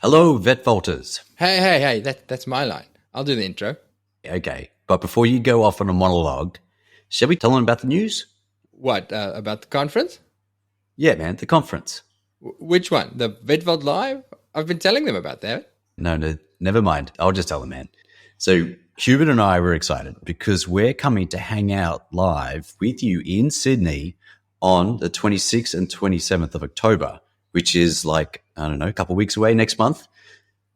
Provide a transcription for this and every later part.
Hello, vet vaulters. Hey, that's my line. I'll do the intro. Okay, but before you go off on a monologue, shall we tell them about the news? What, about the conference? Yeah, man, the conference. Which one? The VetVault Live? I've been telling them about that. No, never mind. I'll just tell them, man. So Hubert and I were excited because we're coming to hang out live with you in Sydney on the 26th and 27th of October, which is like, I don't know, a couple of weeks away next month.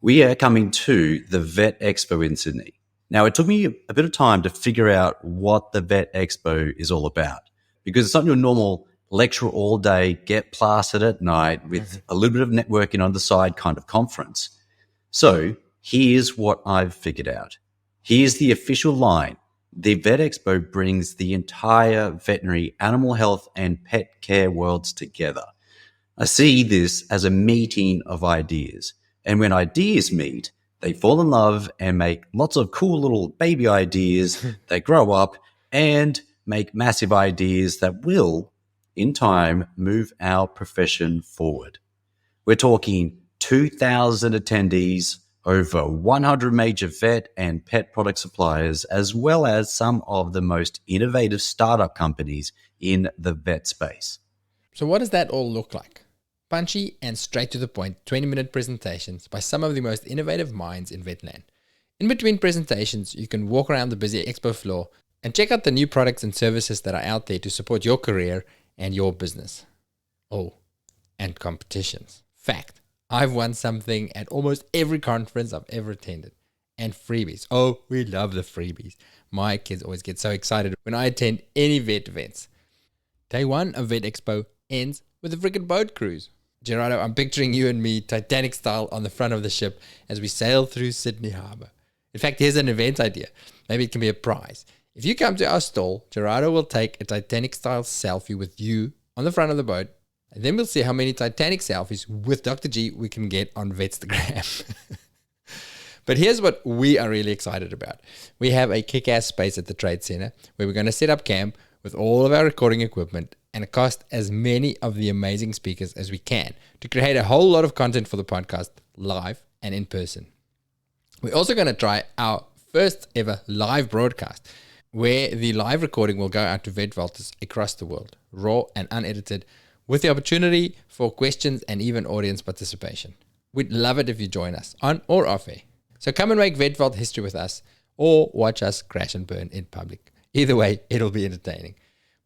We are coming to the Vet Expo in Sydney. Now, it took me a bit of time to figure out what the Vet Expo is all about because it's not your normal lecture all day, get plastered at night with a little bit of networking on the side kind of conference. So here's what I've figured out. Here's the official line. The Vet Expo brings the entire veterinary, animal health, and pet care worlds together. I see this as a meeting of ideas. And when ideas meet, they fall in love and make lots of cool little baby ideas. They grow up and make massive ideas that will, in time, move our profession forward. We're talking 2,000 attendees, over 100 major vet and pet product suppliers, as well as some of the most innovative startup companies in the vet space. So what does that all look like? Punchy and straight to the point 20-minute presentations by some of the most innovative minds in vetland. In between presentations, you can walk around the busy expo floor and check out the new products and services that are out there to support your career and your business. Oh, and competitions. Fact, I've won something at almost every conference I've ever attended. And freebies. Oh, we love the freebies. My kids always get so excited when I attend any vet events. Day one of Vet Expo ends with a freaking boat cruise. Gerardo, I'm picturing you and me Titanic style on the front of the ship as we sail through Sydney Harbour. In fact, here's an event idea. Maybe it can be a prize. If you come to our stall, Gerardo will take a Titanic style selfie with you on the front of the boat, and then we'll see how many Titanic selfies with Dr. G we can get on Vetstagram. But here's what we are really excited about. We have a kick-ass space at the Trade Centre where we're going to set up camp with all of our recording equipment and accost as many of the amazing speakers as we can to create a whole lot of content for the podcast live and in person. We're also going to try our first ever live broadcast where the live recording will go out to vet vaulters across the world, raw and unedited, with the opportunity for questions and even audience participation. We'd love it if you join us on or off air. So come and make Vet Vault history with us or watch us crash and burn in public. Either way, it'll be entertaining.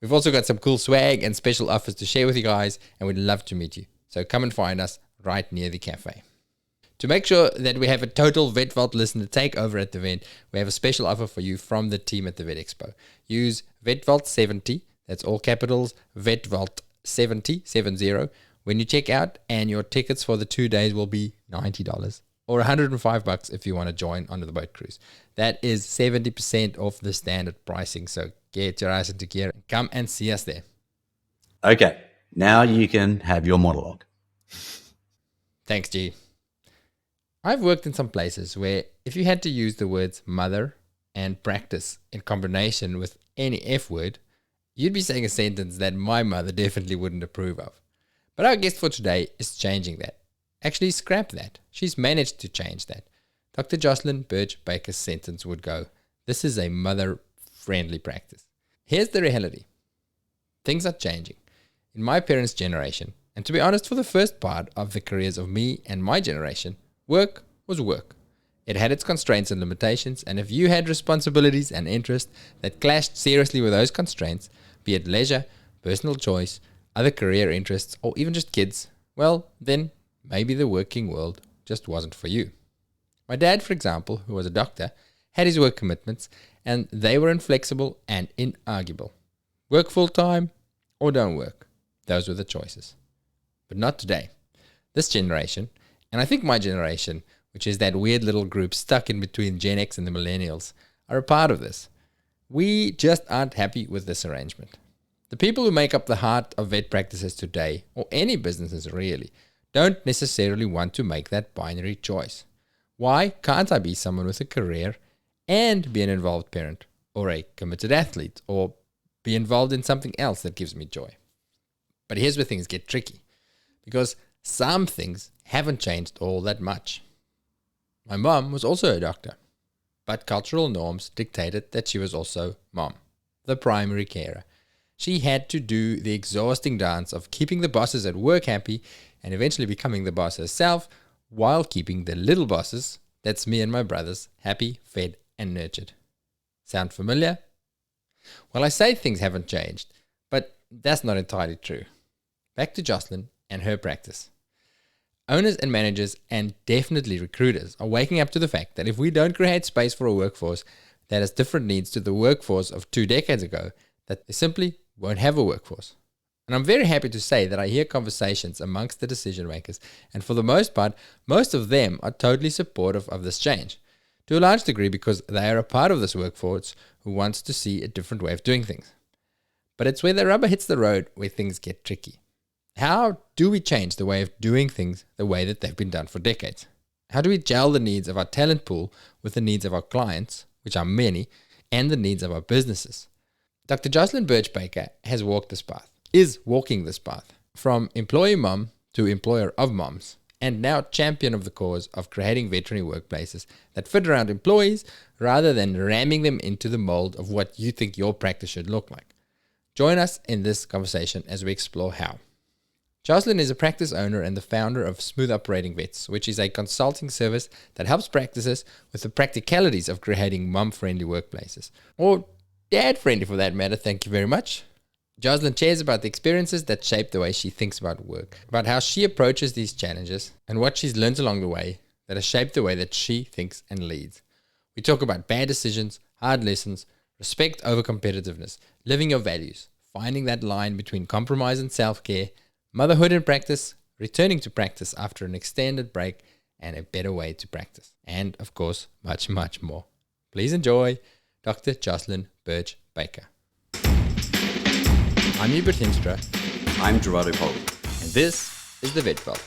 We've also got some cool swag and special offers to share with you guys, and we'd love to meet you. So come and find us right near the cafe. To make sure that we have a total Vet Vault listener takeover at the event, we have a special offer for you from the team at the Vet Expo. Use VetVault70, that's all capitals, VetVault70, when you check out, and your tickets for the 2 days will be $90 or $105 if you want to join onto the boat cruise. That is 70% off the standard pricing, so get your ass into gear and come and see us there. Okay, now you can have your monologue. Thanks, G. I've worked in some places where if you had to use the words mother and practice in combination with any F word, you'd be saying a sentence that my mother definitely wouldn't approve of. But our guest for today is changing that. Actually, scrap that. She's managed to change that. Dr. Jocelyn Birch Baker's sentence would go, "This is a mother-friendly practice." Here's the reality. Things are changing. In my parents' generation, and to be honest, for the first part of the careers of me and my generation, work was work. It had its constraints and limitations, and if you had responsibilities and interests that clashed seriously with those constraints, be it leisure, personal choice, other career interests, or even just kids, well, then maybe the working world just wasn't for you. My dad, for example, who was a doctor, had his work commitments, and they were inflexible and inarguable. Work full-time or don't work. Those were the choices. But not today. This generation, and I think my generation, which is that weird little group stuck in between Gen X and the millennials, are a part of this. We just aren't happy with this arrangement. The people who make up the heart of vet practices today, or any businesses really, don't necessarily want to make that binary choice. Why can't I be someone with a career and be an involved parent, or a committed athlete, or be involved in something else that gives me joy? But here's where things get tricky, because some things haven't changed all that much. My mom was also a doctor, but cultural norms dictated that she was also mom, the primary carer. She had to do the exhausting dance of keeping the bosses at work happy and eventually becoming the boss herself while keeping the little bosses, that's me and my brothers, happy, fed, and nurtured. Sound familiar? Well, I say things haven't changed, but that's not entirely true. Back to Jocelyn and her practice. Owners and managers, and definitely recruiters, are waking up to the fact that if we don't create space for a workforce that has different needs to the workforce of 2 decades ago, that they simply won't have a workforce. And I'm very happy to say that I hear conversations amongst the decision makers, and for the most part, most of them are totally supportive of this change, to a large degree because they are a part of this workforce who wants to see a different way of doing things. But it's where the rubber hits the road where things get tricky. How do we change the way of doing things the way that they've been done for decades? How do we gel the needs of our talent pool with the needs of our clients, which are many, and the needs of our businesses? Dr. Jocelyn Birch Baker has walked this path, is walking this path, from employee mom to employer of moms, and now champion of the cause of creating veterinary workplaces that fit around employees rather than ramming them into the mold of what you think your practice should look like. Join us in this conversation as we explore how. Jocelyn is a practice owner and the founder of Smooth Operating Vets, which is a consulting service that helps practices with the practicalities of creating mom-friendly workplaces. Or dad-friendly for that matter, thank you very much. Jocelyn shares about the experiences that shape the way she thinks about work, about how she approaches these challenges, and what she's learned along the way that has shaped the way that she thinks and leads. We talk about bad decisions, hard lessons, respect over competitiveness, living your values, finding that line between compromise and self-care, motherhood in practice, returning to practice after an extended break, and a better way to practice. And, of course, much, much more. Please enjoy Dr. Jocelyn Birch Baker. I'm Hubert Hinstra. I'm Gerardo Poli. And this is The Vet Vault.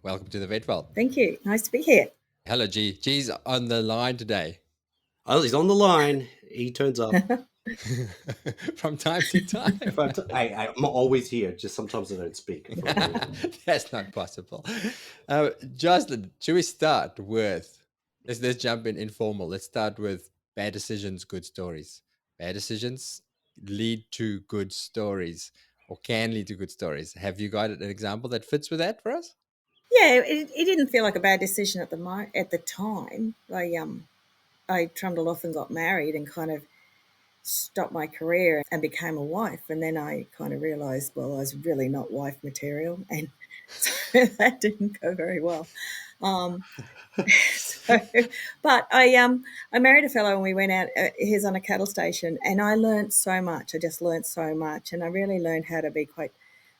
Welcome to The Vet Vault. Thank you. Nice to be here. Hello, G. G's on the line today. Oh, he's on the line. He turns up. From time to time. I'm always here. Just sometimes I don't speak. That's not possible. Jocelyn, should we start with, let's jump in informal. Let's start with bad decisions, good stories. Bad decisions lead to good stories or can lead to good stories. Have you got an example that fits with that for us? Yeah, it didn't feel like a bad decision at the time. I trundled off and got married and kind of stopped my career and became a wife. And then I kind of realised, well, I was really not wife material, and so that didn't go very well. But I married a fellow and we went out. He's on a cattle station, and I learned so much. I just learned so much, and I really learned how to be quite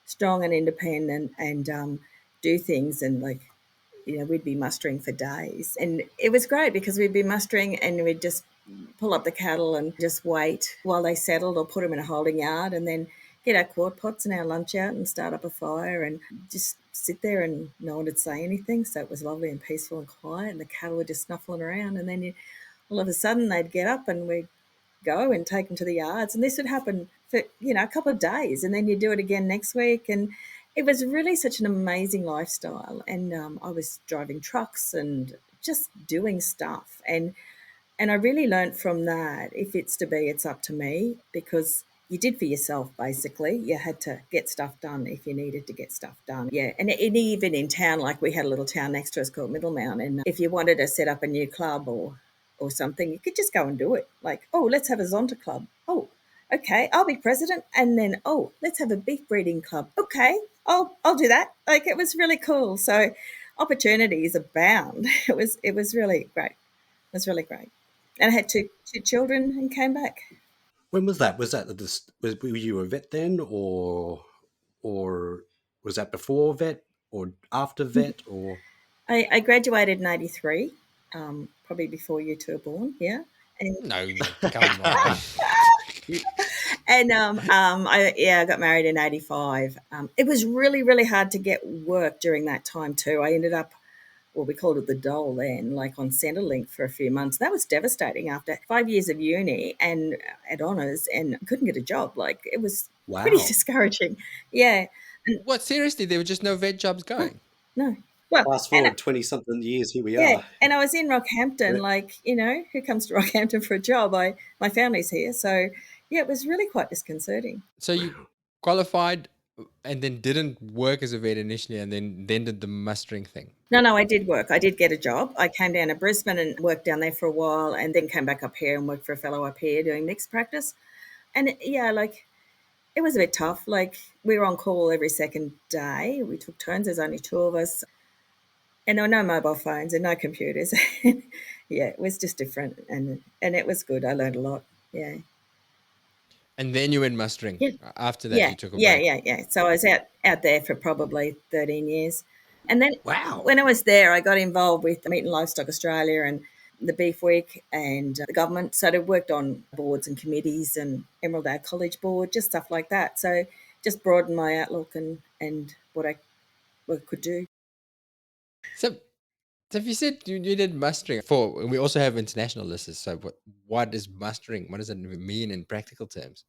strong and independent and do things. And we'd be mustering for days, and it was great because we'd be mustering and we'd just pull up the cattle and just wait while they settled, or put them in a holding yard, and then get our quart pots and our lunch out and start up a fire and just sit there, and no one would say anything. So it was lovely and peaceful and quiet, and the cattle were just snuffling around. And then all of a sudden they'd get up and we'd go and take them to the yards. And this would happen for, a couple of days, and then you do it again next week. And it was really such an amazing lifestyle. And I was driving trucks and just doing stuff. And I really learned from that, if it's to be, it's up to me, because you did for yourself, basically. You had to get stuff done if you needed to get stuff done. Yeah, and even in town, like we had a little town next to us called Middlemount, and if you wanted to set up a new club or something, you could just go and do it. Like, oh, let's have a Zonta club. Oh, okay, I'll be president. And then, oh, let's have a beef breeding club. Okay, I'll do that. Like, it was really cool. So opportunities abound. It was really great. It was really great. And I had two children and came back. When was that? Were you a vet then, or was that before vet or after vet? Or I graduated in '83, probably before you two were born. Yeah. And no, come on. And I got married in '85. It was really, really hard to get work during that time too. I ended up well, we called it the dole then, like on Centrelink for a few months. That was devastating after 5 years of uni and at honours, and couldn't get a job. Like, it was pretty Wow. discouraging. Yeah. And What, seriously? There were just no vet jobs no, going? no. Well, Fast and forward 20-something years, here we yeah, are. and I was in Rockhampton, like, who comes to Rockhampton for a job? My family's here. So, yeah, it was really quite disconcerting. So you qualified and then didn't work as a vet initially, and then did the mustering thing. No, I did work. I did get a job. I came down to Brisbane and worked down there for a while, and then came back up here and worked for a fellow up here doing mixed practice. And yeah, like, it was a bit tough. Like, we were on call every second day. We took turns. There's only two of us. And there were no mobile phones and no computers. Yeah, it was just different. And it was good. I learned a lot. Yeah. And then you went mustering. Yeah. After that, Yeah, you took a yeah, break. yeah. So I was out there for probably 13 years. And then Wow. when I was there, I got involved with Meat and Livestock Australia and the Beef Week and the government. So I worked on boards and committees and Emerald Isle College Board, just stuff like that. So just broadened my outlook and what I could do. So if you said you did mustering, we also have international listeners. So what is mustering? What does it mean in practical terms?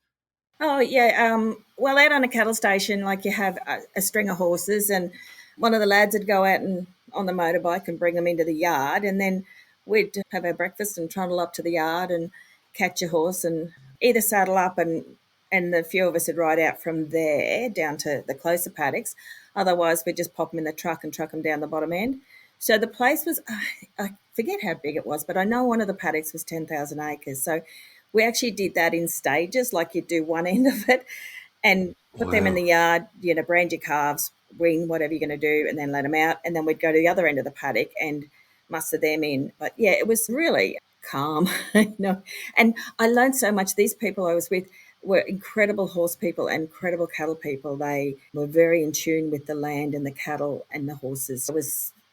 Oh, yeah. Well, out on a cattle station, like, you have a string of horses, and one of the lads would go out and on the motorbike and bring them into the yard, and then we'd have our breakfast and trundle up to the yard and catch a horse and either saddle up and the few of us would ride out from there down to the closer paddocks. Otherwise, we'd just pop them in the truck and truck them down the bottom end. So the place was, I forget how big it was, but I know one of the paddocks was 10,000 acres. So we actually did that in stages, like, you'd do one end of it and put them in Wow. the yard, brand your calves, wean whatever you're going to do, and then let them out. And then we'd go to the other end of the paddock and muster them in. But yeah, it was really calm, And I learned so much. These people I was with were incredible horse people and incredible cattle people. They were very in tune with the land and the cattle and the horses.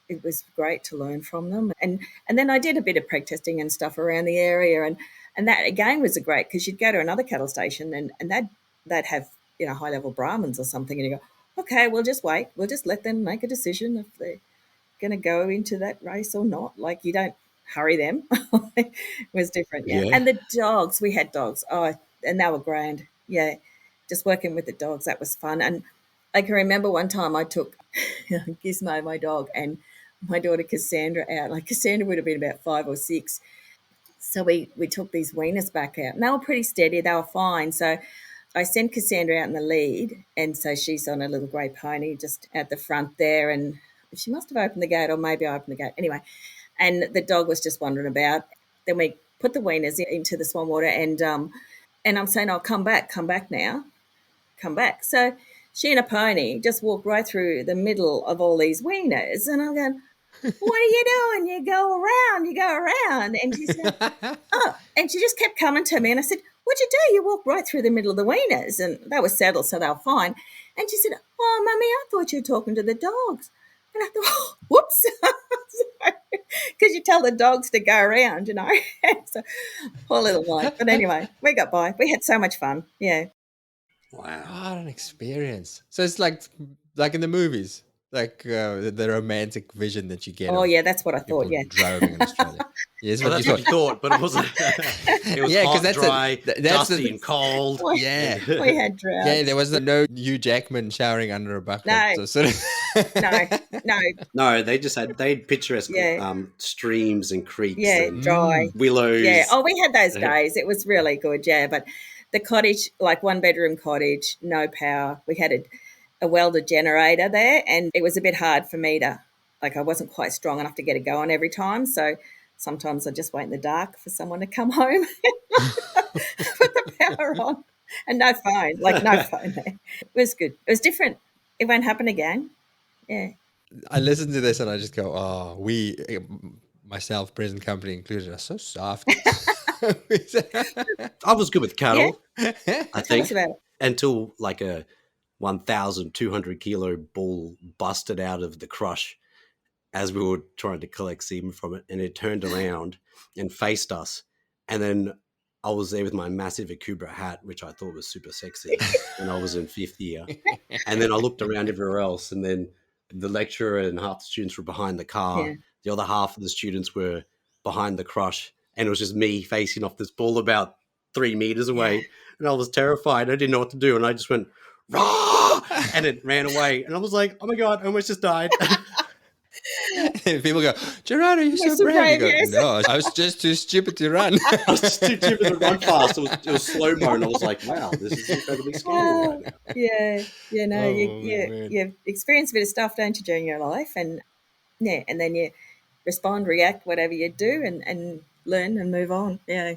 It was great to learn from them. And then I did a bit of preg testing and stuff around the area, and that again was a great, because you'd go to another cattle station and they'd have high level Brahmins or something, and you go, okay, we'll just wait. We'll just let them make a decision if they're going to go into that race or not. Like, you don't hurry them. It was different, yeah. Yeah. And the dogs, we had dogs. Oh, and they were grand. Yeah, just working with the dogs, that was fun. And I can remember one time I took Gizmo, my dog, and my daughter Cassandra out. Like, Cassandra would have been about 5 or 6. So we took these weaners back out, and they were pretty steady. They were fine. So I sent Cassandra out in the lead, and so she's on a little grey pony just at the front there, and she must have opened the gate, or maybe I opened the gate. Anyway, and the dog was just wandering about. Then we put the weaners into the swan water, and I'm saying, "Oh, come back now, come back." So she and a pony just walked right through the middle of all these weaners, and I'm going, "What are you doing? You go around." And she said, "Oh," and she just kept coming to me, and I said, "What'd you do? You walked right through the middle of the weaners," and they were settled, so they were fine. And she said, "Oh, Mummy, I thought you were talking to the dogs." And I thought, oh, whoops, because you tell the dogs to go around, So, poor little Mike. But anyway, we got by. We had so much fun. Yeah. Wow. What an experience! So it's like in the movies, like the romantic vision that you get. Oh, of yeah, that's what I people thought. Yeah. droving in Australia. Yes, Well, what that's you what you thought. thought, but it wasn't. It was Yeah, 'cause hot, that's dry, that's dusty, and cold. Yeah. We had droughts. Yeah, there was no Hugh Jackman showering under a bucket. No. So sort of No. No, they had picturesque Yeah. streams and creeks Yeah, and dry. willows. Yeah. Oh, we had those days. It was really good. Yeah. But the cottage, like 1-bedroom cottage, no power. We had a welded generator there, and it was a bit hard for me to, like, I wasn't quite strong enough to get it going every time. So sometimes I just wait in the dark for someone to come home, put the power on, and no phone, no phone there. It was good. It was different. It won't happen again. Yeah. I listen to this and I just go, oh, myself, present company included, are so soft. I was good with cattle, I Tell think, us about it. until like a 1,200 kilo bull busted out of the crush as we were trying to collect semen from it, and it turned around and faced us. And then I was there with my massive Akubra hat, which I thought was super sexy, and I was in 5th year. And then I looked around everywhere else, and then The lecturer and half the students were behind the car. Yeah. The other half of the students were behind the crush. And it was just me facing off this bull about 3 meters away. And I was terrified. I didn't know what to do. And I just went, "Rah!" And it ran away. And I was like, oh my God, I almost just died. People go, Gerardo, you're so so brave. You brave, go, yes. no, I was just too stupid to run. I was just too stupid to run fast. It was slow-mo. And I was like, wow, this is incredibly scary right now. Yeah, no, Oh, you man. you experience a bit of stuff, don't you, during your life, and and then you respond, react, whatever you do, and learn and move on. Yeah.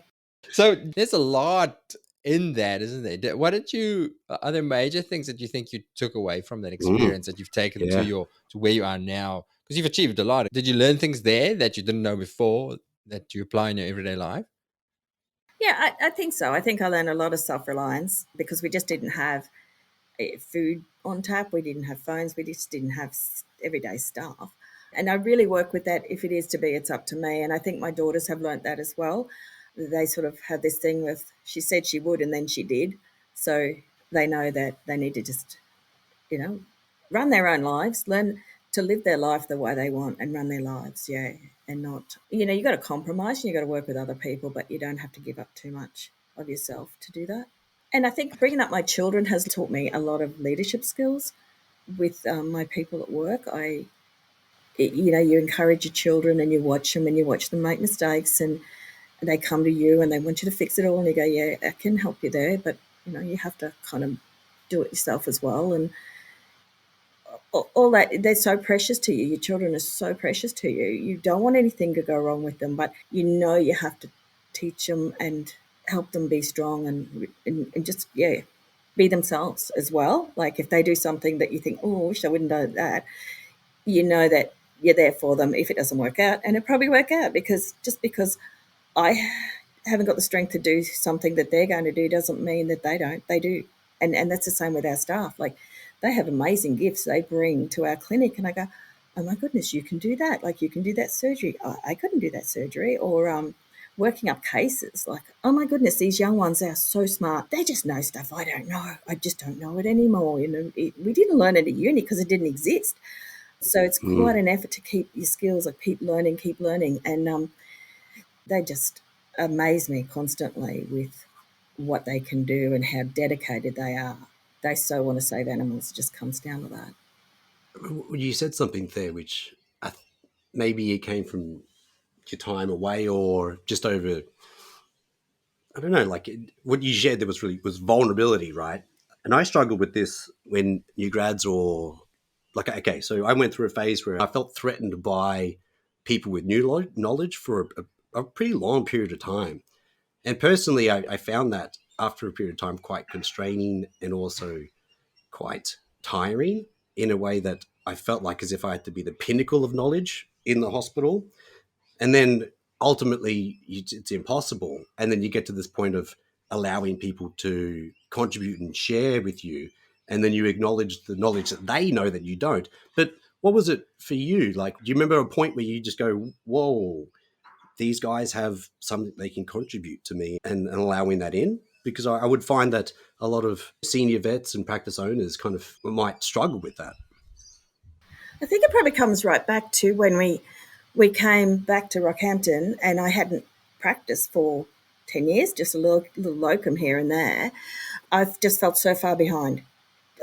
So there's a lot in that, isn't there? Are there major things that you think you took away from that experience that you've taken Yeah. to where you are now? Because you've achieved a lot. Did you learn things there that you didn't know before that you apply in your everyday life? Yeah, I think so. I think I learned a lot of self-reliance because we just didn't have food on tap. We didn't have phones. We just didn't have everyday stuff. And I really work with that. If it is to be, it's up to me. And I think my daughters have learnt that as well. They sort of had this thing with, she said she would and then she did. So they know that they need to just, run their own lives, learn to live their life the way they want and run their lives. Yeah. And not, you got to compromise and you got to work with other people, but you don't have to give up too much of yourself to do that. And I think bringing up my children has taught me a lot of leadership skills with my people at work. You encourage your children and you watch them and you watch them make mistakes and they come to you and they want you to fix it all and you go, yeah, I can help you there, but you have to kind of do it yourself as well. And all that, they're so precious to you. Your children are so precious to you. You don't want anything to go wrong with them, but you have to teach them and help them be strong and just, be themselves as well. Like if they do something that you think, oh, I wish I wouldn't do that, that you're there for them if it doesn't work out. And it probably work out because I haven't got the strength to do something that they're going to do doesn't mean that they don't. They do. And that's the same with our staff. Like they have amazing gifts they bring to our clinic. And I go, oh my goodness, you can do that. Like you can do that surgery. I couldn't do that surgery. Or working up cases. Like, oh my goodness, these young ones are so smart. They just know stuff I don't know. I just don't know it anymore. We didn't learn it at uni because it didn't exist. So it's quite an effort to keep your skills, like keep learning. And they just amaze me constantly with what they can do and how dedicated they are. They so want to save animals. It just comes down to that. You said something there, which maybe it came from your time away or just over, I don't know, like what you shared there was vulnerability, right? And I struggled with this when new grads or like, okay, so I went through a phase where I felt threatened by people with new knowledge for a pretty long period of time. And personally, I found that after a period of time quite constraining and also quite tiring in a way that I felt like as if I had to be the pinnacle of knowledge in the hospital. And then ultimately it's impossible. And then you get to this point of allowing people to contribute and share with you. And then you acknowledge the knowledge that they know that you don't. But what was it for you? Like, do you remember a point where you just go, whoa, these guys have something they can contribute to me and allowing that in? Because I would find that a lot of senior vets and practice owners kind of might struggle with that. I think it probably comes right back to when we came back to Rockhampton and I hadn't practiced for 10 years, just a little locum here and there. I've just felt so far behind.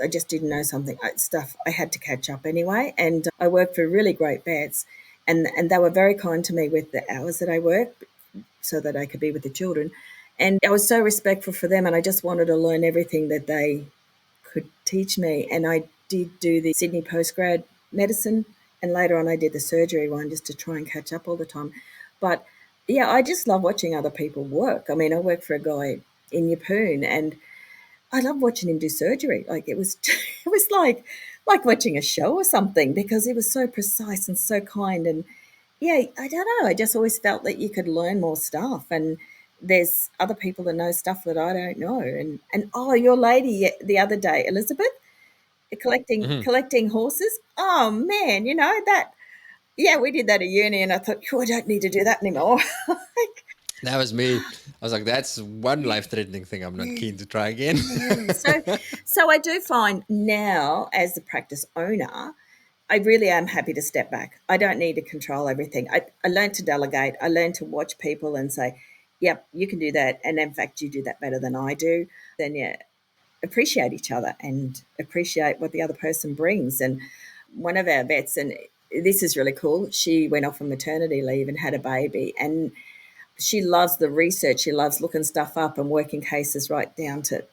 I just didn't know stuff I had to catch up anyway. And I worked for really great vets and they were very kind to me with the hours that I worked so that I could be with the children. And I was so respectful for them and I just wanted to learn everything that they could teach me. And I did do the Sydney postgrad medicine and later on I did the surgery one just to try and catch up all the time. But yeah, I just love watching other people work. I mean, I work for a guy in Yeppoon and I love watching him do surgery. Like it was like watching a show or something because he was so precise and so kind. And yeah, I don't know. I just always felt that you could learn more stuff and there's other people that know stuff that I don't know. And your lady the other day, Elizabeth, collecting horses. Oh man, that. Yeah, we did that at uni, and I thought, I don't need to do that anymore. That was me. I was like, that's one life-threatening thing I'm not keen to try again. So I do find now, as the practice owner, I really am happy to step back. I don't need to control everything. I learned to delegate. I learned to watch people and say, yep, you can do that. And in fact, you do that better than I do. Then, yeah, appreciate each other and appreciate what the other person brings. And one of our vets, and this is really cool, she went off on maternity leave and had a baby. And she loves the research. She loves looking stuff up and working cases right down to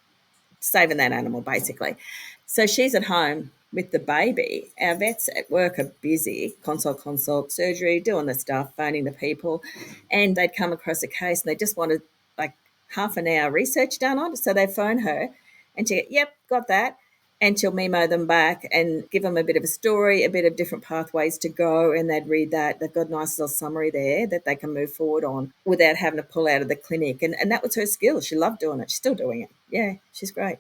saving that animal, basically. So she's at home with the baby. Our vets at work are busy, consult, surgery, doing the stuff, phoning the people. And they'd come across a case and they just wanted like half an hour research done on it. So they phone her and she go, yep, got that. And she'll memo them back and give them a bit of a story, a bit of different pathways to go, and they'd read that. They've got a nice little summary there that they can move forward on without having to pull out of the clinic. And that was her skill. She loved doing it. She's still doing it. Yeah, she's great.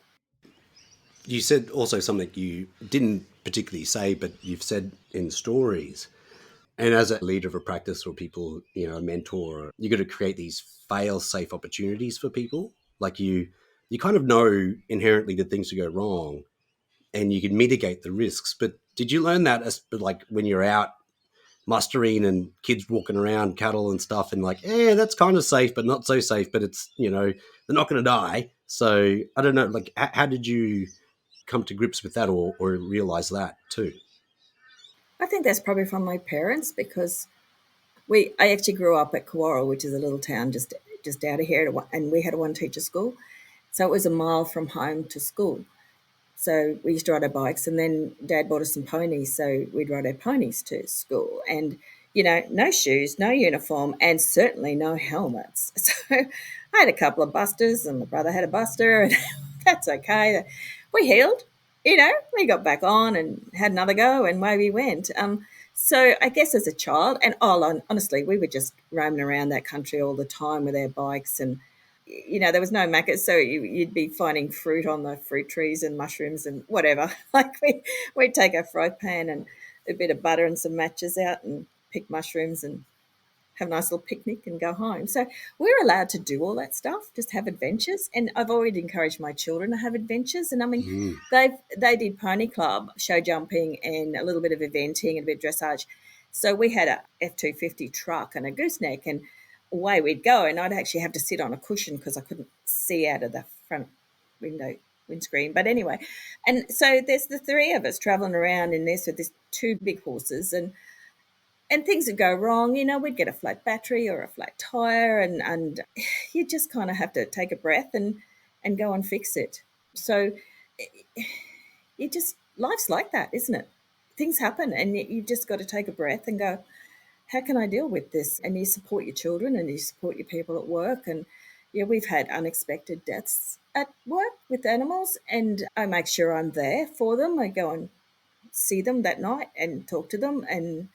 You said also something you didn't particularly say, but you've said in stories. And as a leader of a practice or people, a mentor, you got to create these fail-safe opportunities for people. Like you kind of know inherently that things will go wrong, and you can mitigate the risks. But did you learn that as like when you're out mustering and kids walking around cattle and stuff, and like, that's kind of safe, but not so safe. But it's they're not going to die. So I don't know. Like, how did you come to grips with that, or realize that too? I think that's probably from my parents because I actually grew up at Kawarra, which is a little town just out of here, and we had a one teacher school, so it was a mile from home to school. So we used to ride our bikes, and then Dad bought us some ponies, so we'd ride our ponies to school. And no shoes, no uniform, and certainly no helmets. So I had a couple of busters, and my brother had a buster, and that's okay. We healed, we got back on and had another go, and away we went. So I guess as a child, and honestly, we were just roaming around that country all the time with our bikes, and there was no market, so you'd be finding fruit on the fruit trees and mushrooms and whatever. Like we'd take a fry pan and a bit of butter and some matches out and pick mushrooms and have a nice little picnic and go home. So we're allowed to do all that stuff, just have adventures. And I've always encouraged my children to have adventures. And I mean, they did pony club, show jumping, and a little bit of eventing and a bit of dressage. So we had a F-250 truck and a gooseneck, and away we'd go. And I'd actually have to sit on a cushion because I couldn't see out of the front windscreen. But anyway, and so there's the three of us traveling around in this with these two big horses, and things would go wrong. We'd get a flat battery or a flat tire, and you just kind of have to take a breath and go and fix it. So life's like that, isn't it? Things happen, and you've just got to take a breath and go, how can I deal with this? And you support your children and you support your people at work. And yeah, we've had unexpected deaths at work with animals, and I make sure I'm there for them. I go and see them that night and talk to them and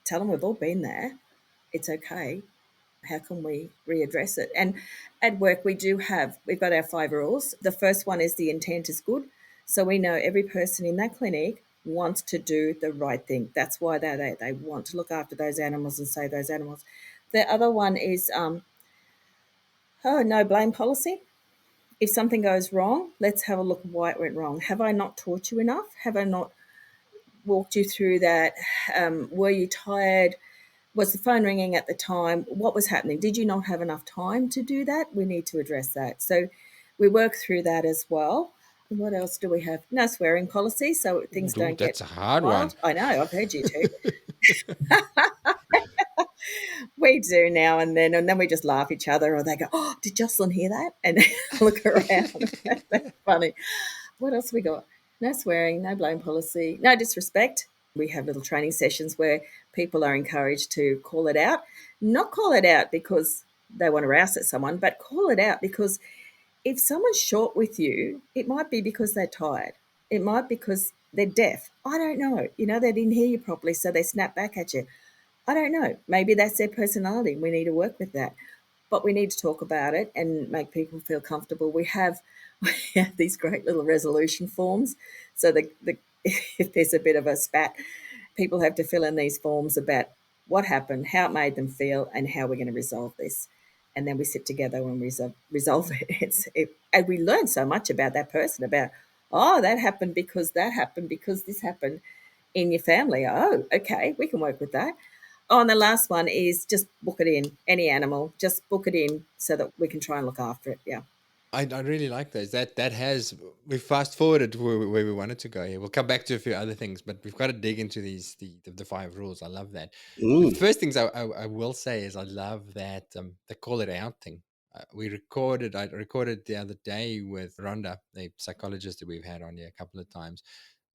tell them we've all been there. It's okay. How can we readdress it? And at work, we've got our 5 rules. The first one is the intent is good. So we know every person in that clinic wants to do the right thing. That's why they want to look after those animals and save those animals. The other one is no blame policy. If something goes wrong, let's have a look at why it went wrong. Have I not taught you enough? Have I not walked you through that? Were you tired? Was the phone ringing at the time? What was happening? Did you not have enough time to do that? We need to address that. So we work through that as well. And what else do we have? No swearing policy, so things don't get That's a hard wild. one. I know, I've heard you too. We do now and then we just laugh at each other, or they go, oh, did Jocelyn hear that? And look around. That's funny. What else we got? No swearing, no blame policy, no disrespect. We have little training sessions where people are encouraged to call it out. Not call it out because they want to rouse at someone, but call it out because if someone's short with you, it might be because they're tired. It might be because they're deaf. I don't know. They didn't hear you properly, so they snap back at you. I don't know. Maybe that's their personality. We need to work with that. But we need to talk about it and make people feel comfortable. We have these great little resolution forms. So if there's a bit of a spat, people have to fill in these forms about what happened, how it made them feel, and how we're going to resolve this. And then we sit together and resolve it. And we learn so much about that person, about, that happened because this happened. in your family. Oh, okay, we can work with that. Oh, and the last one is just book it in. Any animal, just book it in so that we can try and look after it. Yeah. I really like those. That has, we fast forwarded to where we wanted to go here. We'll come back to a few other things, but we've got to dig into the 5 rules. I love that. The Mm. first things I will say is I love that they call it out thing. I recorded the other day with Rhonda, a psychologist that we've had on here a couple of times,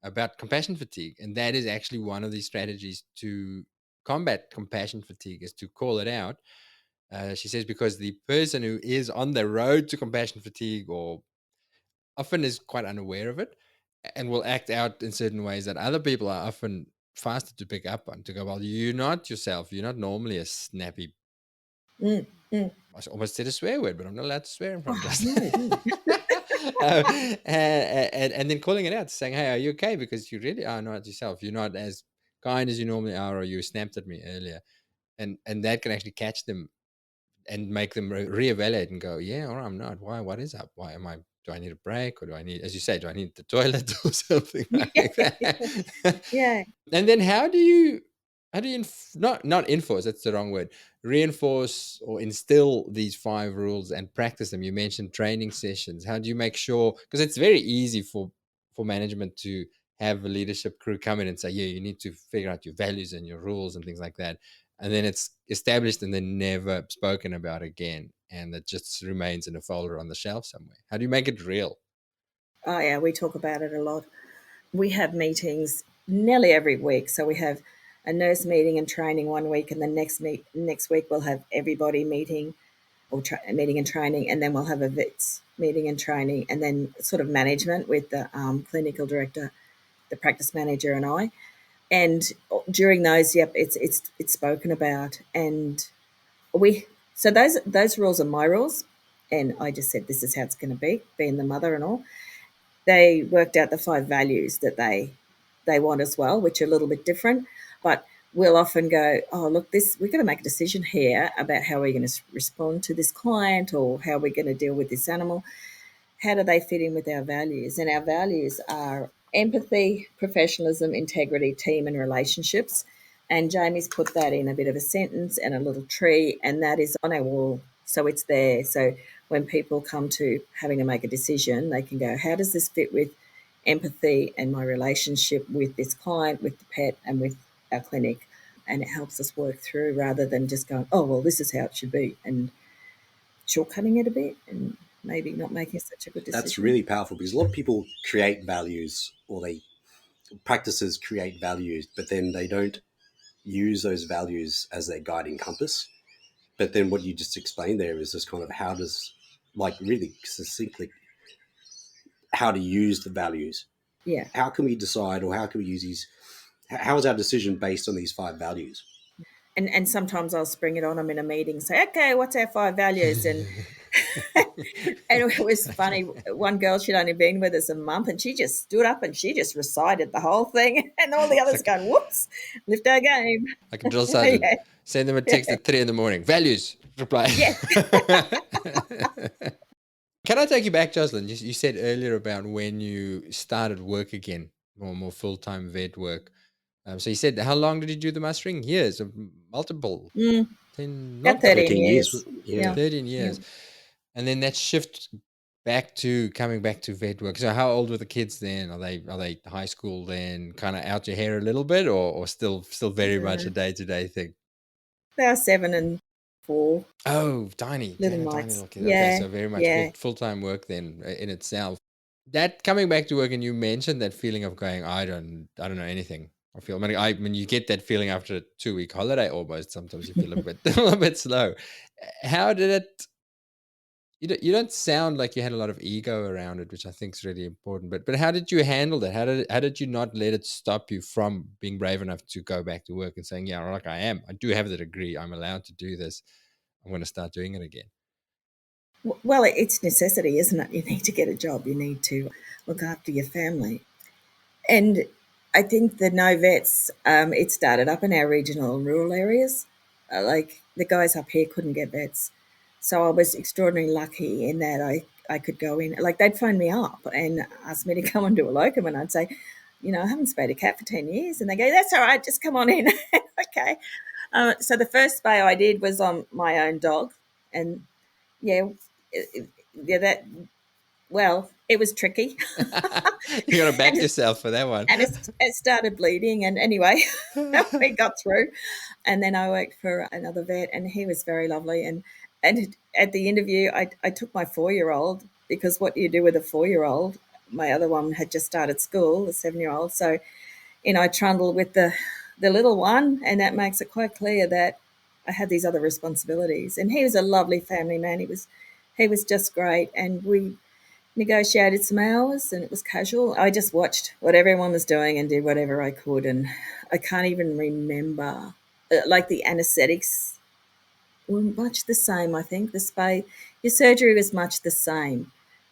about compassion fatigue, and that is actually one of the strategies to combat compassion fatigue is to call it out. She says because the person who is on the road to compassion fatigue or often is quite unaware of it and will act out in certain ways that other people are often faster to pick up on, to go, well, you're not yourself. You're not normally a snappy. Mm, mm. I almost said a swear word, but I'm not allowed to swear in front of Oh, Justin. no. And then calling it out, saying, hey, are you okay? Because you really are not yourself. You're not as kind as you normally are, or you snapped at me earlier. And that can actually catch them and make them reevaluate and go, yeah, or I'm not. Why? What is up? Why am I? Do I need a break, or do I need, as you say, do I need the toilet or something like that? Yeah. And then how do you not enforce? That's the wrong word. Reinforce or instill these 5 rules and practice them. You mentioned training sessions. How do you make sure? Because it's very easy for management to have a leadership crew come in and say, yeah, you need to figure out your values and your rules and things like that, and then it's established and then never spoken about again, and it just remains in a folder on the shelf somewhere. How do you make it real? Oh, yeah, we talk about it a lot. We have meetings nearly every week. So we have a nurse meeting and training one week, and the next week we'll have everybody meeting or meeting and training, and then we'll have a vets meeting and training, and then sort of management with the clinical director, the practice manager, and I. And during those, yep, it's spoken about, and we so those rules are my rules, and I just said this is how it's going to be, being the mother and all. They worked out the 5 values that they want as well, which are a little bit different, but we'll often go, oh, look, this we've got to make a decision here about how we're going to respond to this client or how we're going to deal with this animal. How do they fit in with our values? And our values are empathy, professionalism, integrity, team, and relationships. And Jamie's put that in a bit of a sentence and a little tree, and that is on our wall. So it's there. So when people come to having to make a decision, they can go, how does this fit with empathy and my relationship with this client, with the pet, and with our clinic? And it helps us work through rather than just going, oh, well, this is how it should be, and shortcutting it a bit and maybe not making such a good decision. That's really powerful because a lot of people create values or they practices create values, but then they don't use those values as their guiding compass. But then what you just explained there is just kind of how does, like really succinctly, how to use the values. Yeah. How can we decide or how can we use these? How is our decision based on these 5 values? And sometimes I'll spring it on them in a meeting, say, okay, what's our 5 values? And and it was funny. One girl, she'd only been with us a month, and she just stood up and she just recited the whole thing. And all the others going, whoops, lift our game. Like a drill sergeant. Yeah. Send them a text at 3 a.m. Values. Reply. Yeah. Can I take you back, Jocelyn? You said earlier about when you started work again, more full-time vet work. So you said, how long did you do the mustering? Years, multiple. Mm, 10, about not 13 13 years. years. Yeah. 13 years. Yeah. And then that shift back to coming back to vet work. So how old were the kids then? Are they high school then? Kind of out your hair a little bit, or still very much a day-to-day thing? They are 7 and 4. Oh, tiny Little tiny mites. little kids. Okay, Yeah. so very much Yeah. full-time work then in itself. That coming back to work, and you mentioned that feeling of going, I don't know anything. When you get that feeling after a 2-week holiday, almost sometimes you feel a bit a little bit slow. How did it? You don't sound like you had a lot of ego around it, which I think is really important. But how did you handle that? How did you not let it stop you from being brave enough to go back to work and saying, yeah, like I do have the degree, I'm allowed to do this. I'm going to start doing it again. Well, it's necessity, isn't it? You need to get a job. You need to look after your family. And I think the no vets, it started up in our regional and rural areas. Like the guys up here couldn't get vets. So I was extraordinarily lucky in that I could go in. Like they'd phone me up and ask me to come and do a locum, and I'd say, I haven't spayed a cat for 10 years. And they go, that's all right, just come on in. Okay. So the first spay I did was on my own dog. And yeah, it was tricky. You got to back And yourself for that one. and it started bleeding. And anyway, we got through. And then I worked for another vet, and he was very lovely. And at the interview, I took my 4-year-old, because what do you do with a 4-year-old? My other one had just started school, the 7-year-old. So, I trundled with the little one, and that makes it quite clear that I had these other responsibilities. And he was a lovely family man. He was just great, and we negotiated some hours, and it was casual. I just watched what everyone was doing and did whatever I could, and I can't even remember. Like the anaesthetics were much the same. I think your surgery was much the same.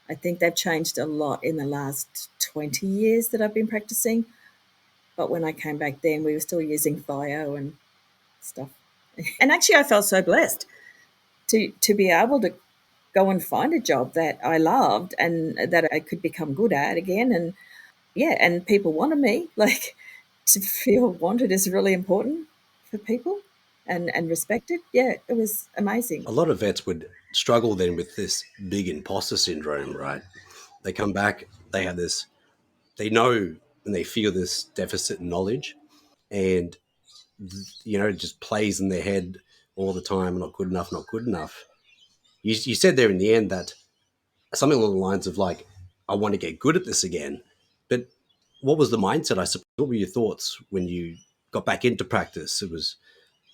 I think they've changed a lot in the last 20 years that I've been practicing. But when I came back then, we were still using Thio and stuff. And actually, I felt so blessed to be able to go and find a job that I loved and that I could become good at again. And yeah, and people wanted me. Like, to feel wanted is really important for people, and respected. Yeah, it was amazing. A lot of vets would struggle then with this big imposter syndrome, right? They come back, they have this, they know and they feel this deficit in knowledge, and it just plays in their head all the time. Not good enough, not good enough. You said there in the end that something along the lines of like, I want to get good at this again. But what was the mindset, I suppose? What were your thoughts when you got back into practice? It was,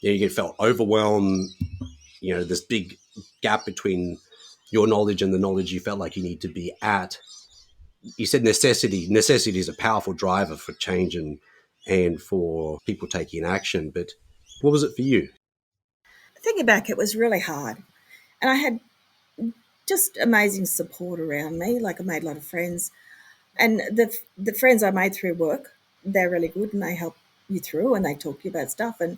you felt overwhelmed, this big gap between your knowledge and the knowledge you felt like you need to be at. You said necessity is a powerful driver for change and for people taking action. But what was it for you? Thinking back, it was really hard. And I had just amazing support around me. Like, I made a lot of friends. And the friends I made through work, they're really good, and they help you through, and they talk to you about stuff. And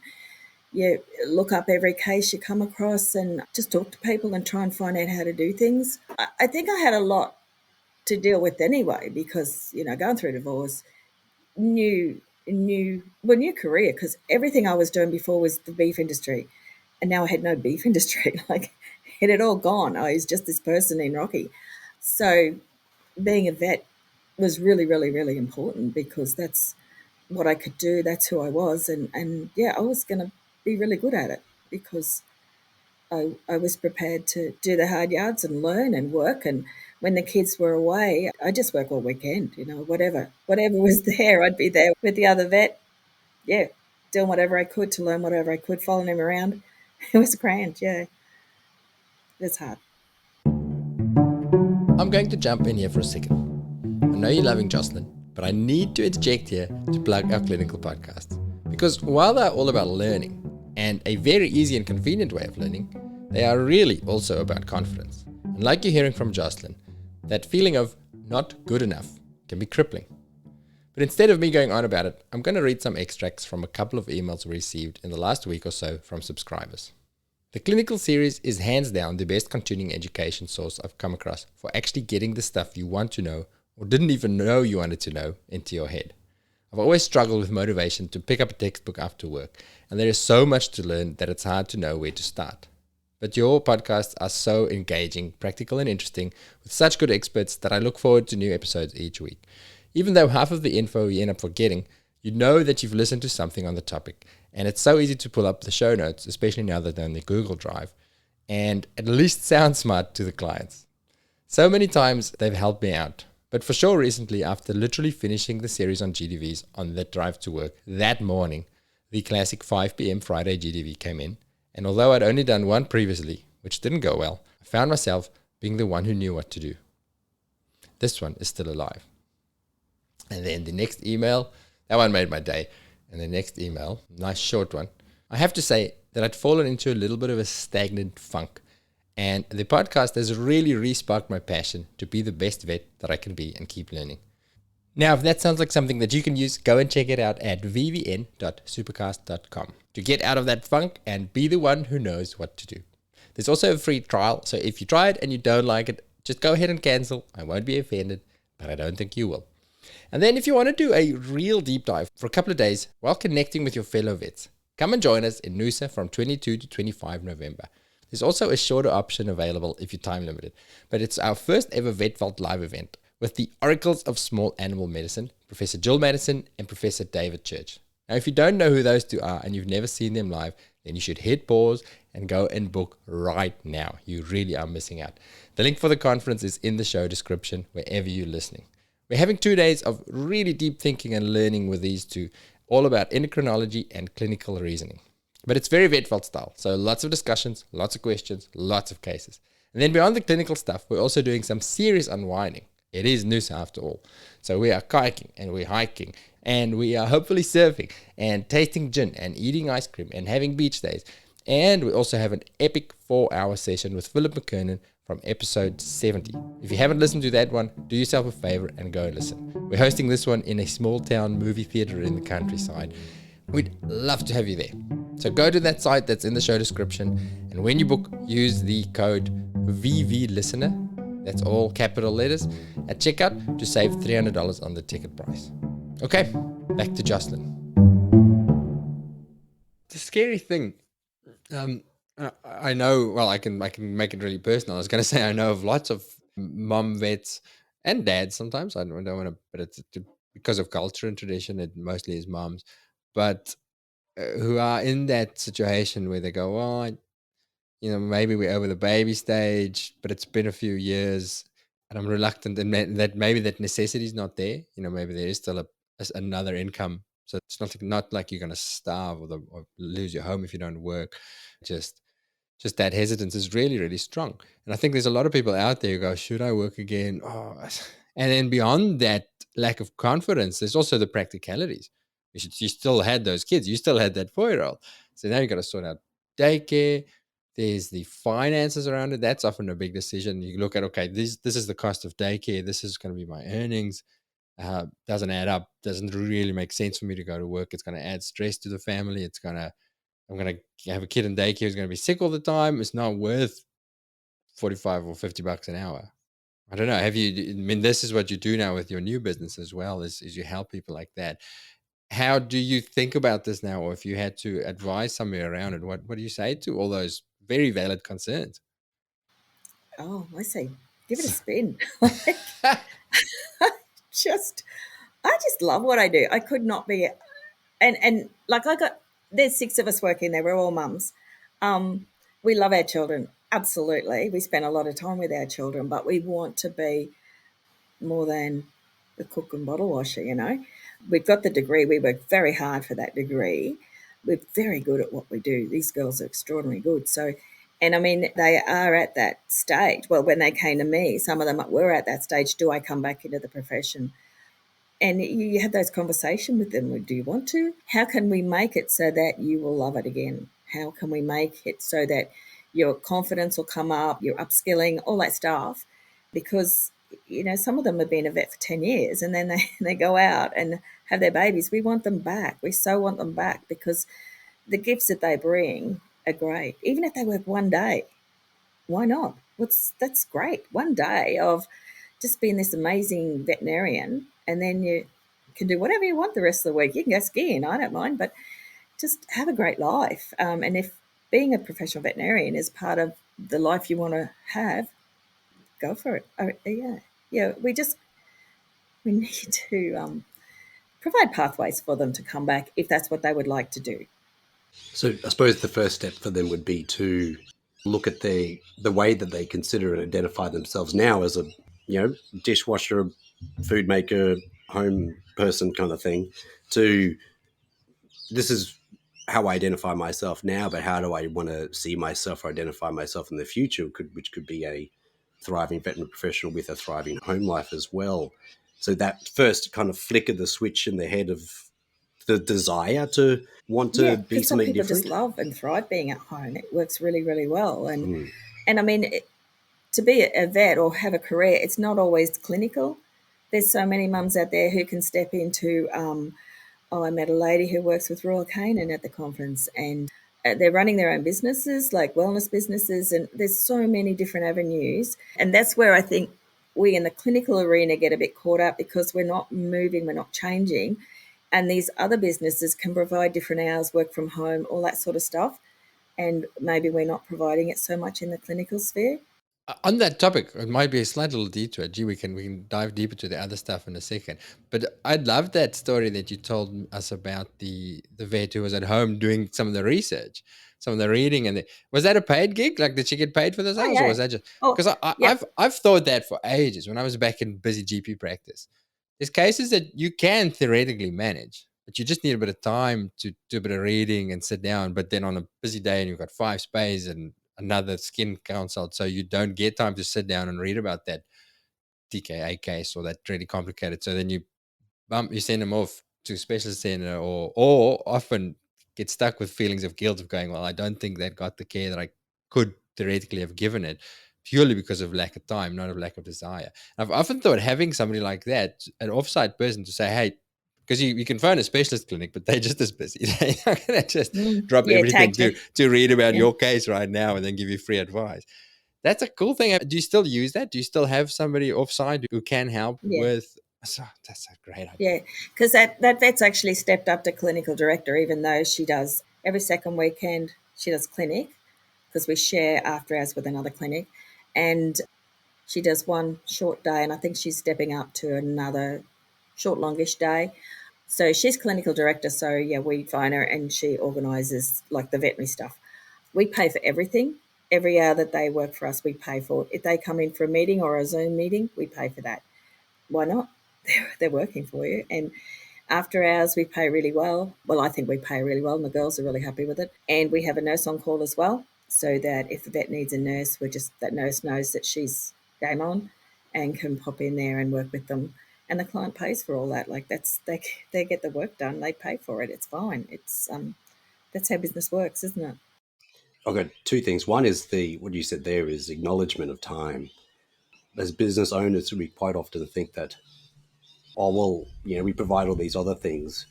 you look up every case you come across and just talk to people and try and find out how to do things. I think I had a lot to deal with anyway, because, going through divorce, new career, because everything I was doing before was the beef industry, and now I had no beef industry. Like, it had all gone. I was just this person in Rocky. So being a vet was really, really, really important, because that's what I could do. That's who I was. And yeah, I was going to be really good at it, because I was prepared to do the hard yards and learn and work. And when the kids were away, I just work all weekend, whatever was there, I'd be there with the other vet. Yeah, doing whatever I could to learn whatever I could, following him around. It was grand, yeah. It's hard. I'm going to jump in here for a second. I know you're loving Jocelyn, but I need to interject here to plug our clinical podcast. Because while they're all about learning, and a very easy and convenient way of learning, they are really also about confidence. And like you're hearing from Jocelyn, that feeling of not good enough can be crippling. But instead of me going on about it, I'm going to read some extracts from a couple of emails we received in the last week or so from subscribers. The clinical series is hands down the best continuing education source I've come across for actually getting the stuff you want to know or didn't even know you wanted to know into your head. I've always struggled with motivation to pick up a textbook after work, and there is so much to learn that it's hard to know where to start. But your podcasts are so engaging, practical and interesting, with such good experts that I look forward to new episodes each week. Even though half of the info you end up forgetting, you know that you've listened to something on the topic, and it's so easy to pull up the show notes, especially now that they're on the Google Drive, and at least sound smart to the clients. So many times they've helped me out. But for sure recently, after literally finishing the series on GDVs on the drive to work that morning, the classic 5 p.m. Friday GDV came in. And although I'd only done one previously, which didn't go well, I found myself being the one who knew what to do. This one is still alive. And then the next email, that one made my day. And the next email, nice short one. I have to say that I'd fallen into a little bit of a stagnant funk. And the podcast has really re-sparked my passion to be the best vet that I can be and keep learning. Now, if that sounds like something that you can use, go and check it out at vvn.supercast.com to get out of that funk and be the one who knows what to do. There's also a free trial, so if you try it and you don't like it, just go ahead and cancel. I won't be offended, but I don't think you will. And then if you want to do a real deep dive for a couple of days while connecting with your fellow vets, come and join us in Noosa from 22 to 25 November. There's also a shorter option available if you're time limited, but it's our first ever VetVault live event with the oracles of small animal medicine, Professor Jill Madison and Professor David Church. Now, if you don't know who those two are and you've never seen them live, then you should hit pause and go and book right now. You really are missing out. The link for the conference is in the show description wherever you're listening. We're having 2 days of really deep thinking and learning with these two, all about endocrinology and clinical reasoning. But it's very VetVault style, so lots of discussions, lots of questions, lots of cases. And then beyond the clinical stuff, we're also doing some serious unwinding. It is Noosa after all. So we are kayaking and we're hiking and we are hopefully surfing and tasting gin and eating ice cream and having beach days. And we also have an epic 4-hour session with Philip McKernan from episode 70. If you haven't listened to that one, do yourself a favor and go and listen. We're hosting this one in a small town movie theater in the countryside. We'd love to have you there. So go to that site that's in the show description, and when you book, use the code VVListener, that's all capital letters, at checkout to save $300 on the ticket price. Okay, back to Jocelyn. The scary thing, I know, well, I can make it really personal. I was going to say I know of lots of mom vets and dads sometimes. I don't want to, but it's because of culture and tradition, it mostly is moms, but who are in that situation where they go, oh, maybe we're over the baby stage, but it's been a few years and I'm reluctant and that maybe that necessity is not there. Maybe there is still another income. So it's not like you're going to starve or lose your home if you don't work. Just that hesitance is really, really strong. And I think there's a lot of people out there who go, should I work again? Oh. And then beyond that lack of confidence, there's also the practicalities. You still had those kids. You still had that 4-year-old. So now you've got to sort out daycare. There's the finances around it. That's often a big decision. You look at, okay, this is the cost of daycare. This is going to be my earnings. Doesn't add up. Doesn't really make sense for me to go to work. It's going to add stress to the family. I'm going to have a kid in daycare who's going to be sick all the time. It's not worth 45 or $50 an hour. I don't know. This is what you do now with your new business as well, is you help people like that. How do you think about this now? Or if you had to advise somebody around it, what do you say to all those very valid concerns? Oh, I say, give it a spin. I just love what I do. I could not be, and like there's 6 of us working there. We're all mums. We love our children. Absolutely. We spend a lot of time with our children, but we want to be more than the cook and bottle washer. We've got the degree. We work very hard for that degree. We're very good at what we do. These girls are extraordinarily good. So, and I mean, they are at that stage. Well, when they came to me, some of them were at that stage. Do I come back into the profession? And you have those conversations with them. Do you want to? How can we make it so that you will love it again? How can we make it so that your confidence will come up, your upskilling, all that stuff? Because, some of them have been a vet for 10 years and then they go out and have their babies. We want them back. We so want them back because the gifts that they bring are great. Even if they work one day, why not? That's great. One day of just being this amazing veterinarian, and then you can do whatever you want the rest of the week. You can go skiing, I don't mind, but just have a great life. And if being a professional veterinarian is part of the life you want to have, go for it. Yeah. We need to provide pathways for them to come back if that's what they would like to do. So I suppose the first step for them would be to look at the way that they consider and identify themselves now as a dishwasher, food maker, home person kind of thing, to this is how I identify myself now, but how do I want to see myself or identify myself in the future, which could be a thriving veterinary professional with a thriving home life as well. So that first kind of flick of the switch in the head of the desire to want to be some something people different. just love and thrive being at home. It works really, really well. And I mean, to be a vet or have a career, it's not always clinical. There's so many mums out there who can step into, I met a lady who works with Royal Canin at the conference, and they're running their own businesses, like wellness businesses, and there's so many different avenues. And that's where I think we in the clinical arena get a bit caught up because we're not moving, we're not changing. And these other businesses can provide different hours, work from home, all that sort of stuff. And maybe we're not providing it so much in the clinical sphere. On that topic, it might be a slight little detour. Gee, we can dive deeper to the other stuff in a second. But I love that story that you told us about the vet who was at home doing some of the research, some of the reading, and was that a paid gig? Like, did she get paid for those Oh, hours, or yeah. was that just Oh, because yeah. I've thought that for ages when I was back in busy GP practice. There's cases that you can theoretically manage, but you just need a bit of time to do a bit of reading and sit down. But then on a busy day and you've got 5 spays and another skin consult, so you don't get time to sit down and read about that TKA case or that really complicated. So then you send them off to a specialist center, or often get stuck with feelings of guilt of going, well, I don't think that got the care that I could theoretically have given it, purely because of lack of time, not of lack of desire. I've often thought having somebody like that, an offsite person to say, hey, because you can phone a specialist clinic, but they're just as busy. They're not going to just drop Yeah, everything tag team. to read about Yeah. your case right now and then give you free advice. That's a cool thing. Do you still use that? Do you still have somebody offside who can help Yeah. with? So that's a great idea. Yeah, because that vet's actually stepped up to clinical director, even though she does every second weekend, she does clinic because we share after hours with another clinic. And she does one short day, and I think she's stepping up to another short, longish day. So she's clinical director. So, yeah, we find her and she organises like the veterinary stuff. We pay for everything. Every hour that they work for us, we pay for. If they come in for a meeting or a Zoom meeting, we pay for that. Why not? They're working for you. And after hours, we pay really well. Well, I think we pay really well, and the girls are really happy with it. And we have a nurse on call as well, so that if the vet needs a nurse, that nurse knows that she's game on and can pop in there and work with them. And the client pays for all that. Like they get the work done. They pay for it. It's fine. It's that's how business works, isn't it? I've got two things. One is what you said there is acknowledgement of time. As business owners, we quite often think that, oh, well, we provide all these other things.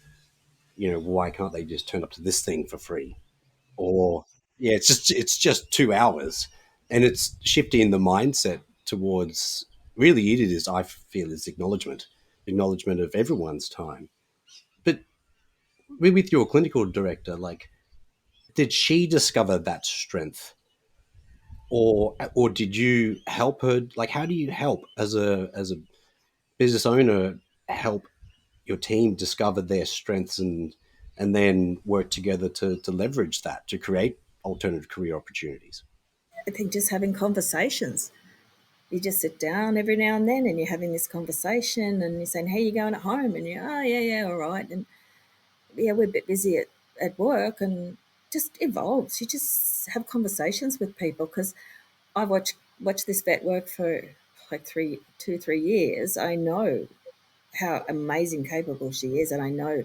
Why can't they just turn up to this thing for free? Or, yeah, it's just 2 hours. And it's shifting the mindset towards, really it is, I feel, is acknowledgement of everyone's time. But with your clinical director, like, did she discover that strength? Or did you help her? Like, how do you help as a business owner help your team discover their strengths and then work together to leverage that to create alternative career opportunities? I think just having conversations. You just sit down every now and then and you're having this conversation and you're saying, "How you going at home?" And you're, "Oh, yeah, all right." And yeah, we're a bit busy at work, and just evolves. You just have conversations with people because I've watched this vet work for like 3 years. I know how amazing capable she is, and I know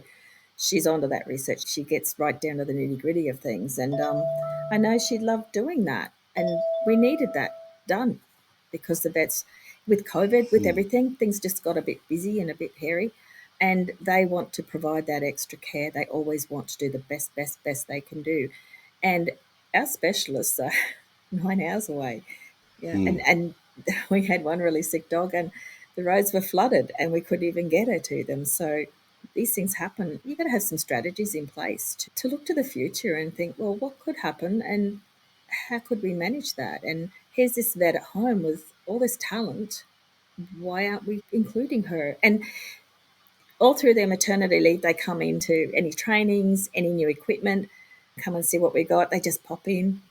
she's onto that research. She gets right down to the nitty gritty of things, and I know she loved doing that, and we needed that done because the vets, with COVID, with everything, things just got a bit busy and a bit hairy, and they want to provide that extra care. They always want to do the best they can do, and our specialists are 9 hours away. Yeah, and we had one really sick dog, and the roads were flooded, and we couldn't even get her to them. So these things happen. You've got to have some strategies in place to look to the future and think, well, what could happen, and how could we manage that? And here's this vet at home with all this talent. Why aren't we including her? And all through their maternity leave, they come into any trainings, any new equipment, come and see what we got. They just pop in,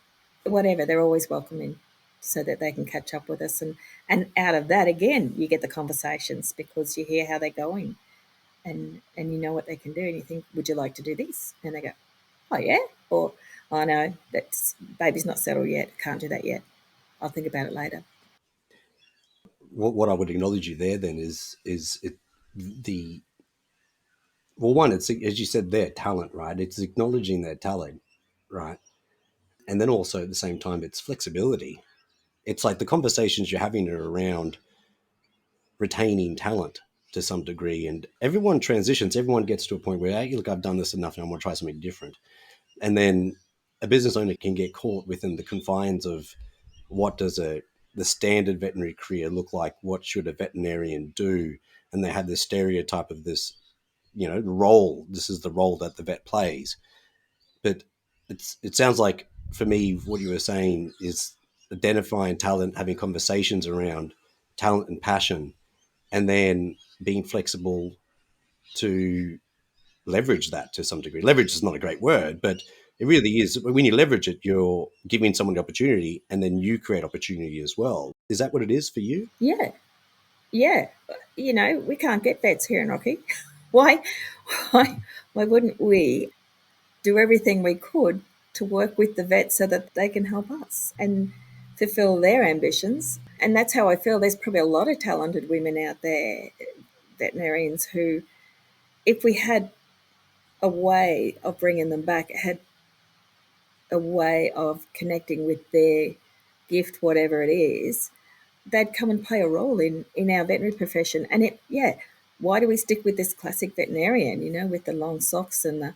whatever. They're always welcome in so that they can catch up with us. And out of that, again, you get the conversations because you hear how they're going and you know what they can do. And you think, would you like to do this? And they go, oh, yeah. Or, oh, no, that's baby's not settled yet. Can't do that yet. I'll think about it later. What I would acknowledge you there then is the well, one, it's, as you said, their talent, right? It's acknowledging their talent, right? And then also at the same time, it's flexibility. It's like the conversations you're having are around retaining talent to some degree, and everyone transitions. Everyone gets to a point where, hey, look, I've done this enough, and I want to try something different. And then a business owner can get caught within the confines of what does a the standard veterinary career look like? What should a veterinarian do? And they had this stereotype of this, role. This is the role that the vet plays. But it sounds like, for me, what you were saying is identifying talent, having conversations around talent and passion, and then being flexible to leverage that to some degree. Leverage is not a great word, but it really is. When you leverage it, you're giving someone the opportunity, and then you create opportunity as well. Is that what it is for you? Yeah. Yeah. We can't get vets here in Rocky. Why? Why wouldn't we do everything we could to work with the vets so that they can help us and fulfill their ambitions? And that's how I feel. There's probably a lot of talented women out there, veterinarians, who, if we had a way of bringing them back, had a way of connecting with their gift, whatever it is, they'd come and play a role in our veterinary profession. And why do we stick with this classic veterinarian, with the long socks and the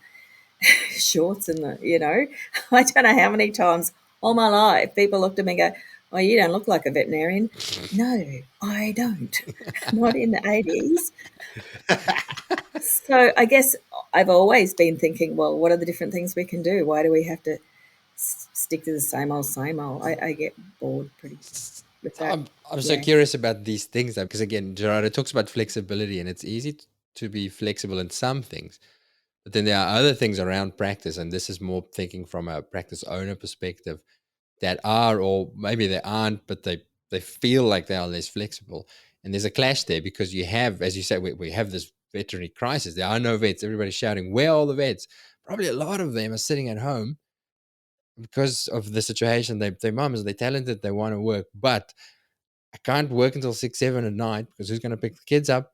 shorts and I don't know how many times all my life people looked at me and go, "Oh, you don't look like a veterinarian." No, I don't. Not in the 80s. So I guess I've always been thinking, well, what are the different things we can do? Why do we have to stick to the same old, same old? I get bored pretty with that. I'm so curious about these things, because again, Gerardo talks about flexibility, and it's easy to be flexible in some things, but then there are other things around practice, and this is more thinking from a practice owner perspective, that are, or maybe they aren't, but they feel like they are less flexible. And there's a clash there, because you have, as you said, we have this veterinary crisis. There are no vets. Everybody's shouting, "Where are all the vets?" Probably a lot of them are sitting at home because of the situation. They're moms, they're talented, they want to work, but I can't work until 6, 7 at night, because who's going to pick the kids up?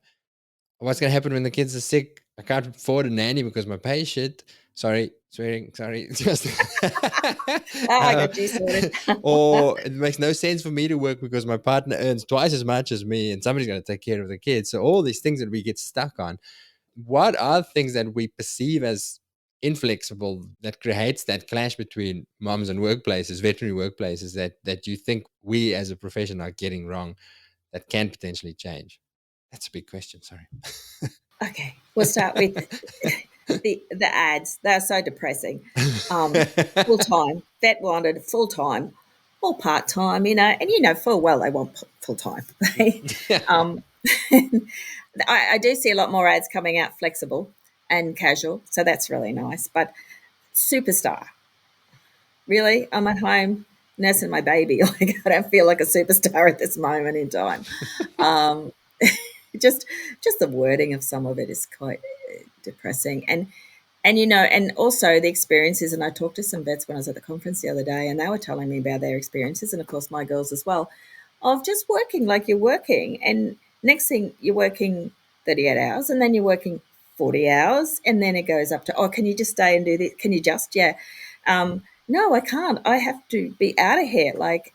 What's going to happen when the kids are sick? I can't afford a nanny because my pay is shit. Sorry, swearing, sorry. Just I got you sorted. or it makes no sense for me to work because my partner earns twice as much as me and somebody's going to take care of the kids. So all these things that we get stuck on. What are things that we perceive as inflexible that creates that clash between moms and workplaces, veterinary workplaces, that you think we as a profession are getting wrong, that can potentially change? That's a big question. Sorry. Okay, we'll start with the ads. They're so depressing. Full time, vet wanted full time or part time, and full well they want full time. um, I do see a lot more ads coming out flexible and casual, so that's really nice. But superstar, really, I'm at home nursing my baby. Like, I don't feel like a superstar at this moment in time. Um, just the wording of some of it is quite depressing, and also the experiences. And I talked to some vets when I was at the conference the other day, and they were telling me about their experiences, and of course my girls as well, of just working like you're working, and next thing you're working 38 hours, and then you're working 40 hours, and then it goes up to, "Oh, can you just stay and do this? Can you just?" No, I can't. I have to be out of here. Like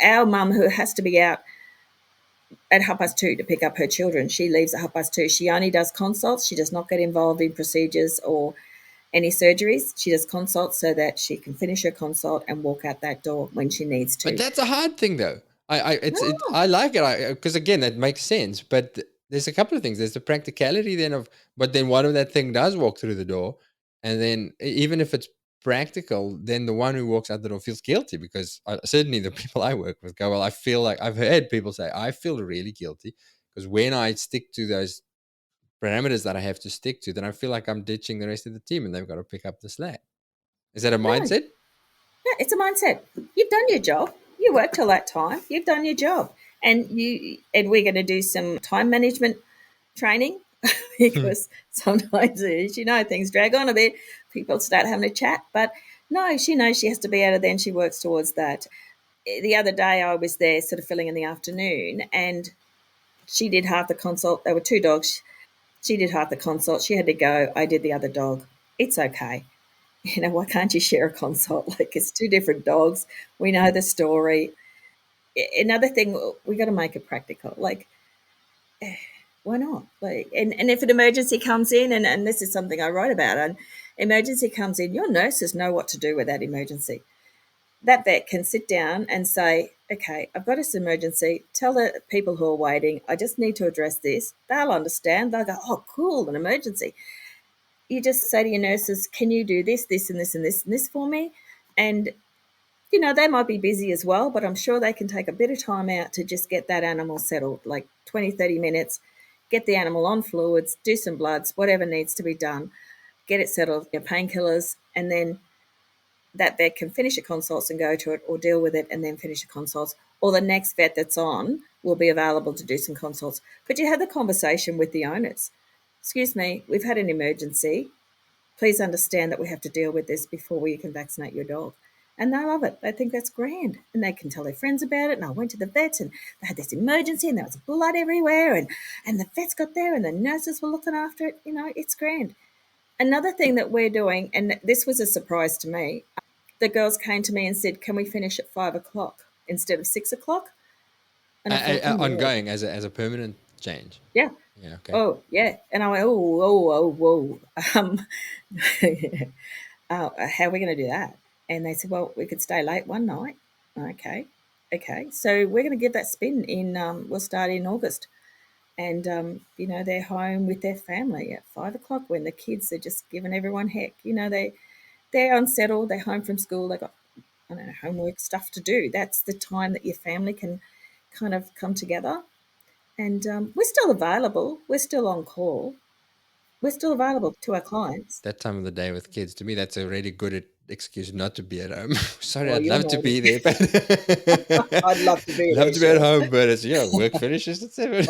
our mum, who has to be out at 2:30 to pick up her children. She leaves at 2:30. She only does consults. She does not get involved in procedures or any surgeries. She does consults so that she can finish her consult and walk out that door when she needs to. But that's a hard thing, though. No. I like it, because again, that makes sense. But there's a couple of things. There's the practicality then of, but then what if that thing does walk through the door, and then even if it's practical, then the one who walks out the door feels guilty, because certainly the people I work with go, "Well, I feel like," I've heard people say, "I feel really guilty because when I stick to those parameters that I have to stick to, then I feel like I'm ditching the rest of the team and they've got to pick up the slack." Is that a No. mindset? Yeah, it's a mindset. You've done your job. You worked till that time. You've done your job. And we're going to do some time management training because sometimes, as things drag on a bit. People start having a chat. But no, she knows she has to be out of there, and she works towards that. The other day I was there sort of filling in the afternoon, and she did half the consult. There were two dogs. She did half the consult. She had to go. I did the other dog. It's okay. Why can't you share a consult? Like, it's two different dogs. We know the story. Another thing, we got to make it practical. Like, why not? Like, and if an emergency comes in, and this is something I write about, an emergency comes in, your nurses know what to do with that emergency. That vet can sit down and say, okay, I've got this emergency. Tell the people who are waiting, I just need to address this. They'll understand. They'll go, oh, cool, an emergency. You just say to your nurses, can you do this, this, and this, and this, and this for me? And, they might be busy as well, but I'm sure they can take a bit of time out to just get that animal settled, like 20, 30 minutes, get the animal on fluids, do some bloods, whatever needs to be done, get it settled, your painkillers, and then that vet can finish a consults and go to it, or deal with it and then finish a consults, or the next vet that's on will be available to do some consults. But you have the conversation with the owners. Excuse me, we've had an emergency. Please understand that we have to deal with this before we can vaccinate your dog. And they love it. They think that's grand. And they can tell their friends about it. And I went to the vet and they had this emergency and there was blood everywhere. And the vets got there and the nurses were looking after it. It's grand. Another thing that we're doing, and this was a surprise to me, the girls came to me and said, can we finish at 5 o'clock instead of 6 o'clock? And I thought, ongoing as a permanent change. Yeah. Yeah. Okay. Oh, yeah. And I went, whoa. How are we going to do that? And they said, well, we could stay late one night. Okay. So we're going to give that spin we'll start in August. And, they're home with their family at 5 o'clock when the kids are just giving everyone heck. They're unsettled. They're home from school. They've got, homework stuff to do. That's the time that your family can kind of come together. And we're still available. We're still on call. We're still available to our clients. That time of the day with kids, to me, that's a really good excuse not to be at home. Sorry, Well, I'd you're love to naughty. be there, but I'd love to be there. love to be at sure. home, but it's work finishes at 7.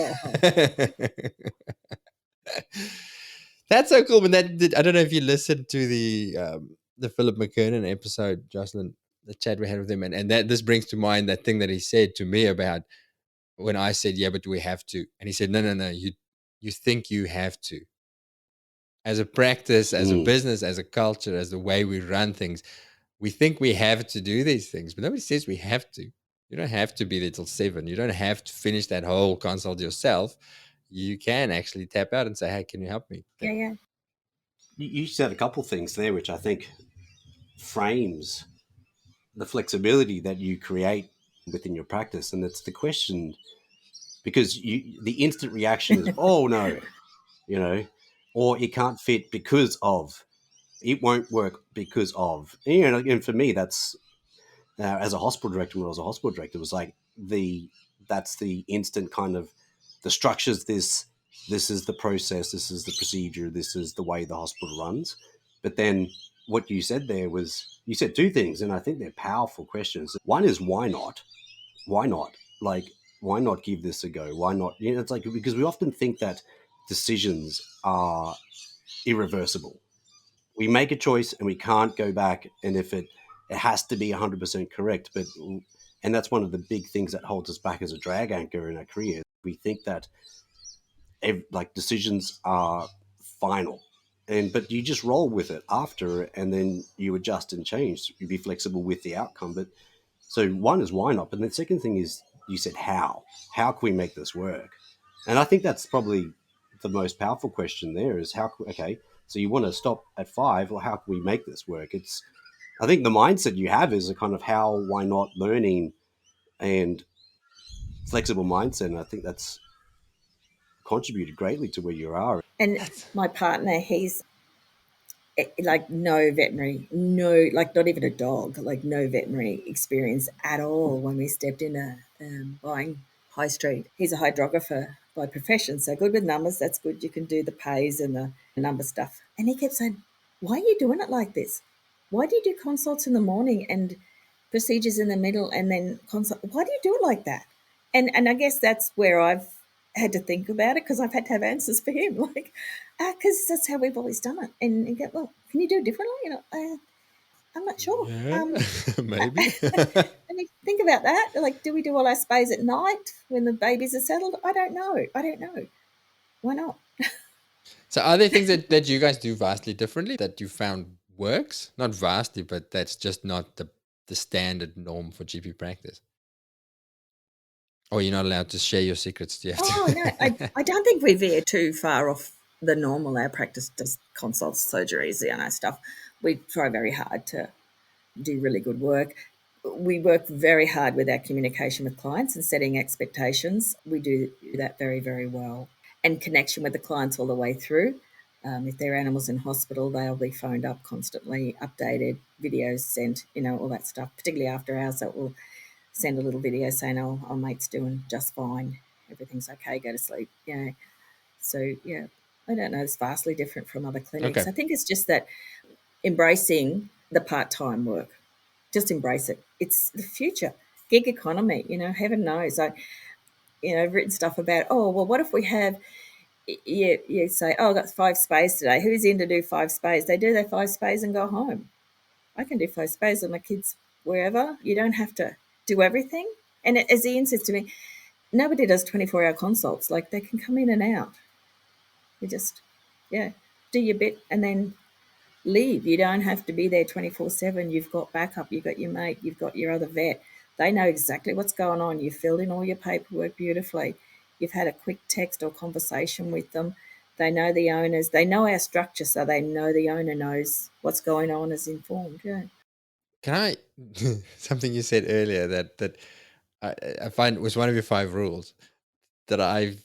That's so cool. But I don't know if you listened to the Philip McKernan episode, Jocelyn, the chat we had with him, and that this brings to mind that thing that he said to me about when I said, yeah, but do we have to? And he said, no, you think you have to. As a practice, as a business, as a culture, as the way we run things, we think we have to do these things, but nobody says we have to. You don't have to be there till 7. You don't have to finish that whole consult yourself. You can actually tap out and say, hey, can you help me? Yeah. You said a couple things there, which I think frames the flexibility that you create within your practice. And it's the question, because the instant reaction is, oh, no, or it can't fit because of, it won't work because of. And for me, that's, as a hospital director, when I was a hospital director, it was like that's the instant kind of, the structures, this is the process, this is the procedure, this is the way the hospital runs. But then what you said there was, you said two things, and I think they're powerful questions. One is, why not? Why not? Like, why not give this a go? Why not? It's like, because we often think that decisions are irreversible. We make a choice and we can't go back, and if it has to be 100% correct. And that's one of the big things that holds us back as a drag anchor in our career. We think that decisions are final, but you just roll with it after, and then you adjust and change. You be flexible with the outcome. But so one is, why not? But the second thing is, you said, how can we make this work? And I think that's probably the most powerful question there is, so you want to stop at 5, or how can we make this work? I think the mindset you have is a kind of how, why not learning and flexible mindset. And I think that's contributed greatly to where you are. And my partner, he's like no veterinary, like not even a dog, like no veterinary experience at all when we stepped in buying high street. He's a hydrographer by profession, so good with numbers. That's good. You can do the pays and the number stuff. And he kept saying, why are you doing it like this? Why do you do consults in the morning and procedures in the middle and then consult? Why do you do it like that? And I guess that's where I've had to think about it, because I've had to have answers for him, like, because that's how we've always done it. And you go, well, can you do it differently? I'm not sure. Yeah, maybe. And you think about that, like, do we do all our spays at night when the babies are settled? I don't know. Why not? So are there things that you guys do vastly differently that you found works? Not vastly, but that's just not the standard norm for GP practice? Or you're not allowed to share your secrets? Do you have to? Oh, no, I don't think we veer too far off the normal. Our practice does consults, surgeries, stuff. We try very hard to do really good work. we work very hard with our communication with clients and setting expectations. We do that very, very well. And connection with the clients all the way through. If their animal's in hospital, they'll be phoned up constantly, updated, videos sent, all that stuff, particularly after hours. That will send a little video saying, oh, our mate's doing just fine. Everything's okay, go to sleep. So, I don't know. It's vastly different from other clinics. Okay. I think it's just that embracing the part-time work. Just embrace it. It's the future. Gig economy, heaven knows. I've written stuff about, what if we have, you say, I've got 5 spays today. Who's in to do 5 spays? They do their 5 spays and go home. I can do 5 spays with my kids wherever. You don't have to do everything. And as Ian says to me, nobody does 24-hour consults. Like, they can come in and out. You just, do your bit and then leave. You don't have to be there 24/7. You've got backup. You've got your mate. You've got your other vet. They know exactly what's going on. You've filled in all your paperwork beautifully. You've had a quick text or conversation with them. They know the owners. They know our structure, so they know the owner knows what's going on, is informed. Yeah. Can I something you said earlier that I find was one of your 5 rules that I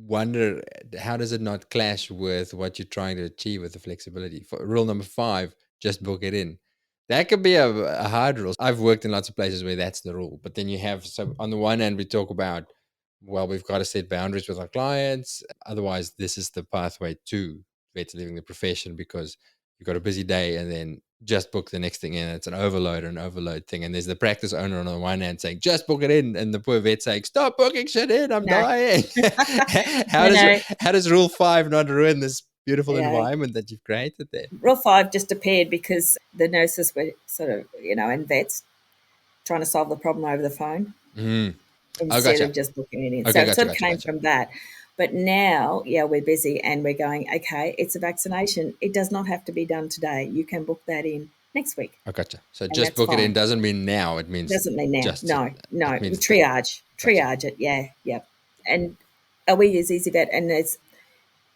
wonder, how does it not clash with what you're trying to achieve with the flexibility? For rule number 5, just book it in. That could be a hard rule. I've worked in lots of places where that's the rule, but then you have, so on the one hand we talk about, well, we've got to set boundaries with our clients, otherwise this is the pathway to vets leaving the profession, because you've got a busy day and then just book the next thing in. It's an overload thing. And there's the practice owner on the one hand saying, just book it in. And the poor vet saying, stop booking shit in, I'm dying. How does rule 5 not ruin this beautiful environment that you've created there? Rule 5 just appeared because the nurses were sort of, and vets trying to solve the problem over the phone instead of just booking it in. Okay, so it sort of came from that. But now, we're busy and we're going, okay, it's a vaccination. It does not have to be done today. You can book that in next week. I gotcha. So just book it in doesn't mean now. It means doesn't mean now. No. It means triage it. Yeah. And we use EasyVet, and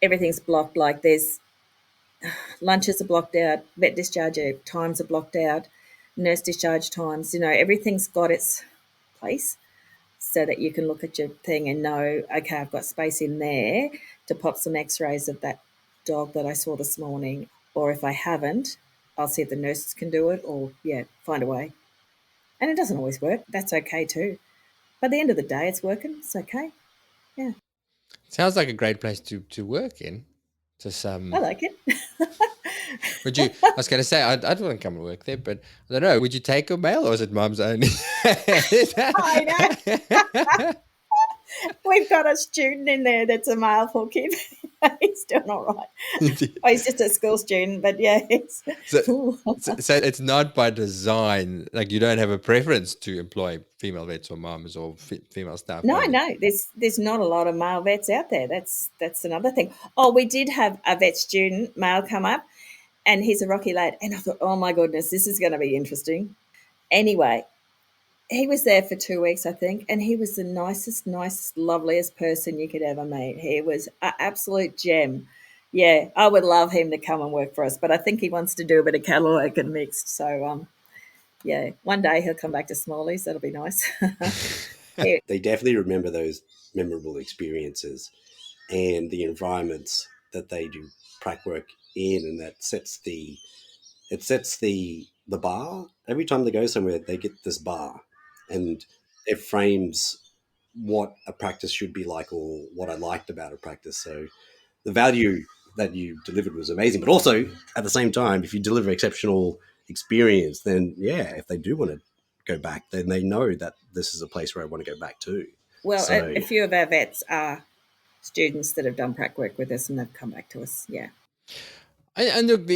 everything's blocked. Like, there's lunches are blocked out, vet discharge times are blocked out, nurse discharge times. Everything's got its place, so that you can look at your thing and know, okay, I've got space in there to pop some x-rays of that dog that I saw this morning. Or if I haven't, I'll see if the nurses can do it, or, find a way. And it doesn't always work. That's okay too. By the end of the day, it's working. It's okay. Yeah. Sounds like a great place to work in. I like it. Would you? I was going to say I'd want to come and work there, but I don't know. Would you take a male, or is it mum's only? I know. We've got a student in there that's a male for kid. He's doing all right. He's just a school student, but So it's not by design. Like, you don't have a preference to employ female vets or mums or female staff. No. There's not a lot of male vets out there. That's another thing. Oh, we did have a vet student, male, come up, and he's a rocky lad. And I thought, oh my goodness, this is going to be interesting. Anyway, he was there for 2 weeks, I think, and he was the nicest, loveliest person you could ever meet. He was an absolute gem. Yeah, I would love him to come and work for us, but I think he wants to do a bit of cattle work and mixed. So, one day he'll come back to Smallies. That'll be nice. They definitely remember those memorable experiences and the environments that they do prac work in, and that sets the bar. Every time they go somewhere, they get this bar, and it frames what a practice should be like, or what I liked about a practice. So the value that you delivered was amazing, but also at the same time, if you deliver exceptional experience, then if they do want to go back, then they know that this is a place where I want to go back to. Well, a few of our vets are students that have done prac work with us, and they've come back to us. Yeah. And look,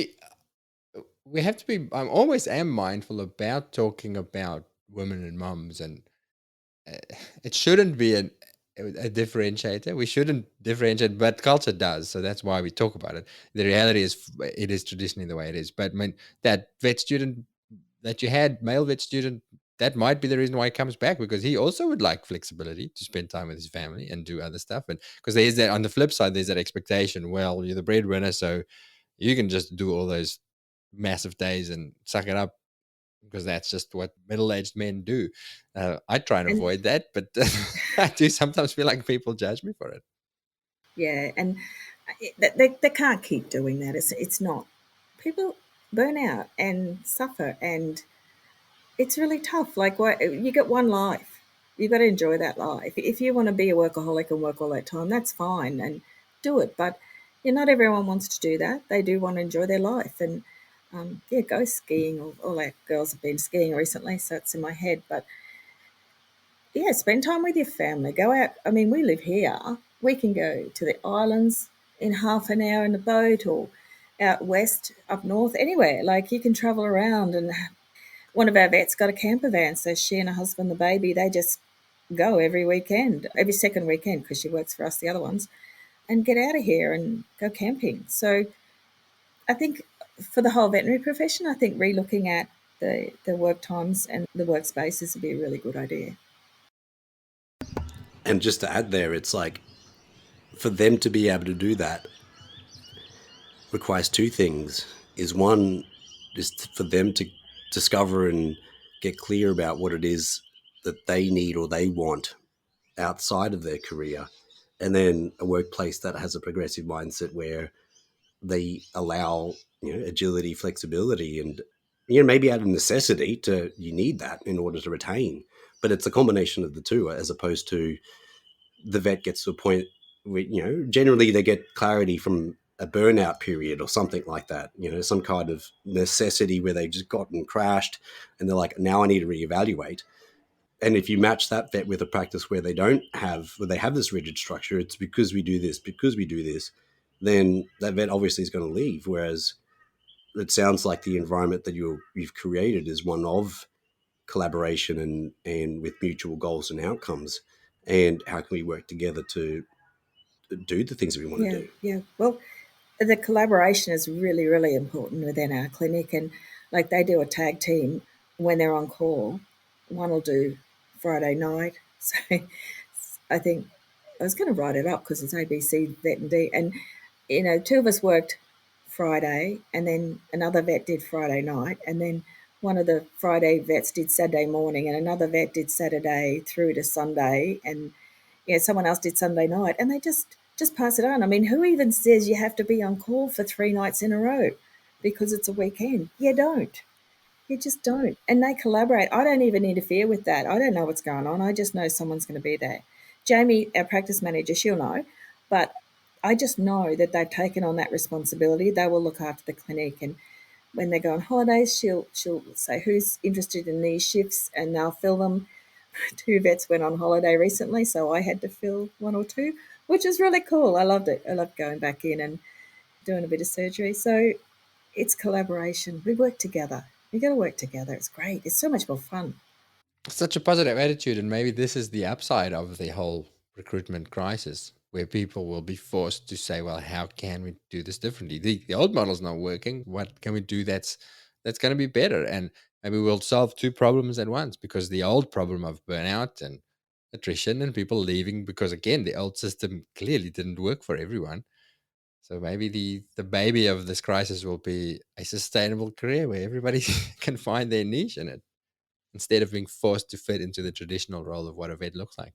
we have to be. I always am mindful about talking about women and mums, and it shouldn't be a differentiator. We shouldn't differentiate, but culture does, so that's why we talk about it. The reality is, it is traditionally the way it is. But I mean, that vet student that you had, male vet student, that might be the reason why he comes back, because he also would like flexibility to spend time with his family and do other stuff. And because there's that, on the flip side, there's that expectation. Well, you're the breadwinner, so you can just do all those massive days and suck it up, because that's just what middle-aged men do. I try and And avoid that, but I do sometimes feel like people judge me for it. yeah, and they can't keep doing that. It's not. People burn out and suffer, and it's really tough. Like, what, you get one life. You've got to enjoy that life. If you want to be a workaholic and work all that time, that's fine and do it. But not everyone wants to do that. They do want to enjoy their life. And yeah, go skiing. All our girls have been skiing recently, so it's in my head. But yeah, spend time with your family. Go out. I mean, we live here. We can go to the islands in half an hour in a boat, or out west, up north, anywhere. Like, you can travel around. And one of our vets got a camper van, so she and her husband, the baby, they just go every weekend, every second weekend, because she works for us, the other ones, and get out of here and go camping. So I think for the whole veterinary profession, I think relooking at the work times and the workspaces would be a really good idea. And just to add there, it's like for them to be able to do that requires two things. Is one is for them to discover and get clear about what it is that they need or they want outside of their career, and then a workplace that has a progressive mindset where they allow agility, flexibility, and maybe out of necessity to you need that in order to retain. But it's a combination of the two, as opposed to the vet gets to a point where generally they get clarity from a burnout period or something like that, some kind of necessity where they've just gotten crashed and they're like, now I need to reevaluate. And if you match that vet with a practice where they have this rigid structure, it's because we do this, then that vet obviously is going to leave. Whereas it sounds like the environment that you've created is one of collaboration and with mutual goals and outcomes. And how can we work together to do the things that we want to Yeah, do? yeah. Well, the collaboration is really, really important within our clinic. And like, they do a tag team when they're on call. One will do Friday night. So I think I was going to write it up because it's ABC, vet, and D. And, two of us worked Friday, and then another vet did Friday night. And then one of the Friday vets did Saturday morning, and another vet did Saturday through to Sunday. And someone else did Sunday night, and they just pass it on. I mean, who even says you have to be on call for 3 nights in a row because it's a weekend? You don't. You just don't. And they collaborate. I don't even interfere with that. I don't know what's going on. I just know someone's going to be there. Jamie, our practice manager, she'll know, but I just know that they've taken on that responsibility. They will look after the clinic, and when they go on holidays, she'll say who's interested in these shifts, and they'll fill them. Two vets went on holiday recently, so I had to fill one or two, which is really cool. I loved it. I loved going back in and doing a bit of surgery. So it's collaboration. We work together. We got to work together. It's great. It's so much more fun. Such a positive attitude, and maybe this is the upside of the whole recruitment crisis, where people will be forced to say, well, how can we do this differently? The old model's not working. What can we do that's going to be better? And maybe we'll solve two problems at once, because the old problem of burnout and attrition and people leaving because, again, the old system clearly didn't work for everyone. So maybe the baby of this crisis will be a sustainable career where everybody can find their niche in it, instead of being forced to fit into the traditional role of what a vet looks like.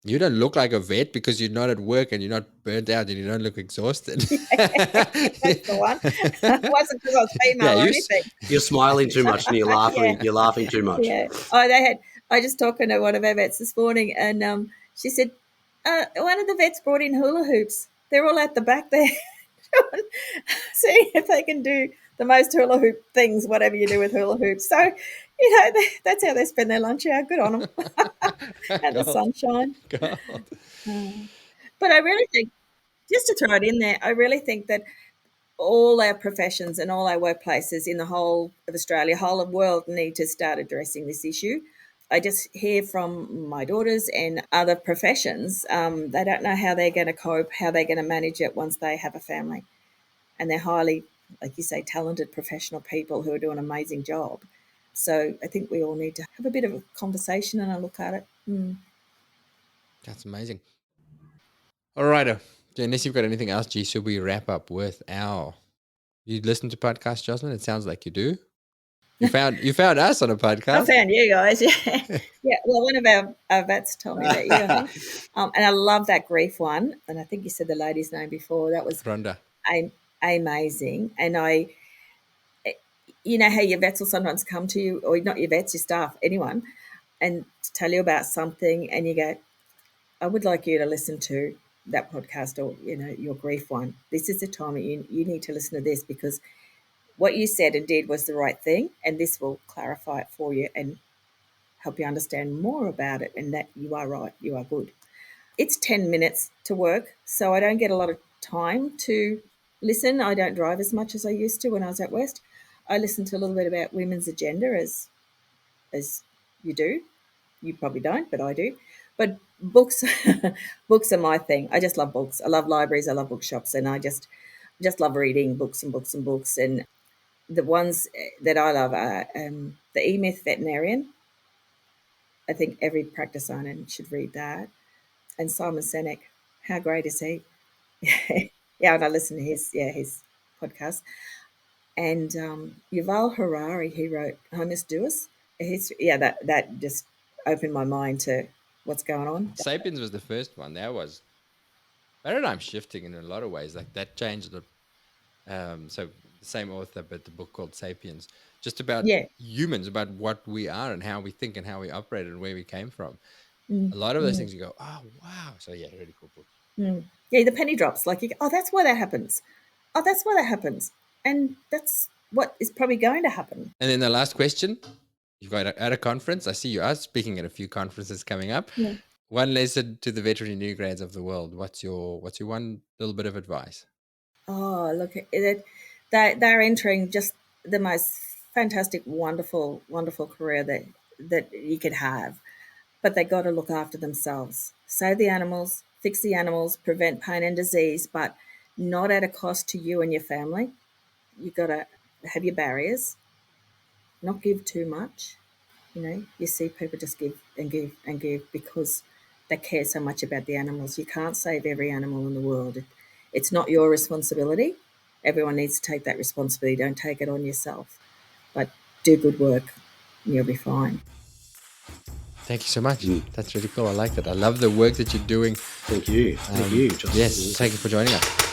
You don't look like a vet because you're not at work and you're not burnt out and you don't look exhausted. That's the one. It wasn't because I was Yeah, female or anything. You're smiling too much and you're laughing. Yeah, You're laughing too much. yeah. Oh, they had. I just talking to one of our vets this morning, and she said one of the vets brought in hula hoops. They're all at the back there, seeing if they can do the most hula hoop things, whatever you do with hula hoops. So, that's how they spend their lunch hour. Good on them. And the God, sunshine. God. But I really think, just to throw it in there, I really think that all our professions and all our workplaces in the whole of Australia, whole of the world, need to start addressing this issue. I just hear from my daughters and other professions, they don't know how they're going to cope, how they're going to manage it once they have a family. And they're highly, like you say, talented professional people who are doing an amazing job. So I think we all need to have a bit of a conversation and a look at it. That's amazing. All right. Unless you've got anything else, G, should we wrap up with our... You listen to podcasts, Jocelyn? It sounds like you do. You found us on a I podcast. found you guys, yeah. Yeah, well, one of our vets told me about you, I think. And I love that grief one. And I think you said the lady's name before. That was Rhonda. amazing. And you know how your vets will sometimes come to you, or not your vets, your staff, anyone, and tell you about something, and you go, I would like you to listen to that podcast, or your grief one. This is the time that you need to listen to this, because what you said and did was the right thing, and this will clarify it for you and help you understand more about it, and that you are right, you are good. It's 10 minutes to work, so I don't get a lot of time to listen. I don't drive as much as I used to when I was at West. I listen to a little bit about women's agenda, as you do. You probably don't, but I do. But books books are my thing. I just love books. I love libraries, I love bookshops, and I just love reading books and books and books. And the ones that I love are the E-Myth Veterinarian. I think every practice owner should read that. And Simon Sinek, how great is he? Yeah, and I listen to his podcast. And Yuval Harari, he wrote Homo Deus. That just opened my mind to what's going on. Sapiens was the first one. That was paradigm shifting in a lot of ways. Like that changed the. So the same author, but the book called Sapiens, just about Yeah. humans, about what we are and how we think and how we operate and where we came from. Mm, A lot of those things you go, oh wow. So yeah, really cool book. Yeah, the penny drops. Like, that's why that happens. Oh, that's why that happens. And that's what is probably going to happen. And then the last question, you've got at a conference. I see you are speaking at a few conferences coming up. Yeah. One lesson to the veterinary new grads of the world. What's your one little bit of advice? Oh, look, they're entering just the most fantastic, wonderful, wonderful career that you could have. But they got to look after themselves. Save the animals, fix the animals, prevent pain and disease, but not at a cost to you and your family. You got to have your barriers, not give too much. You see people just give and give and give because they care so much about the animals. You can't save every animal in the world. It's not your responsibility. Everyone needs to take that responsibility. Don't take it on yourself, but do good work and you'll be fine. Thank you so much. That's really cool. I like that. I love the work that you're doing. Thank you. Thank you, Jocelyn. Yes, thank you for joining us.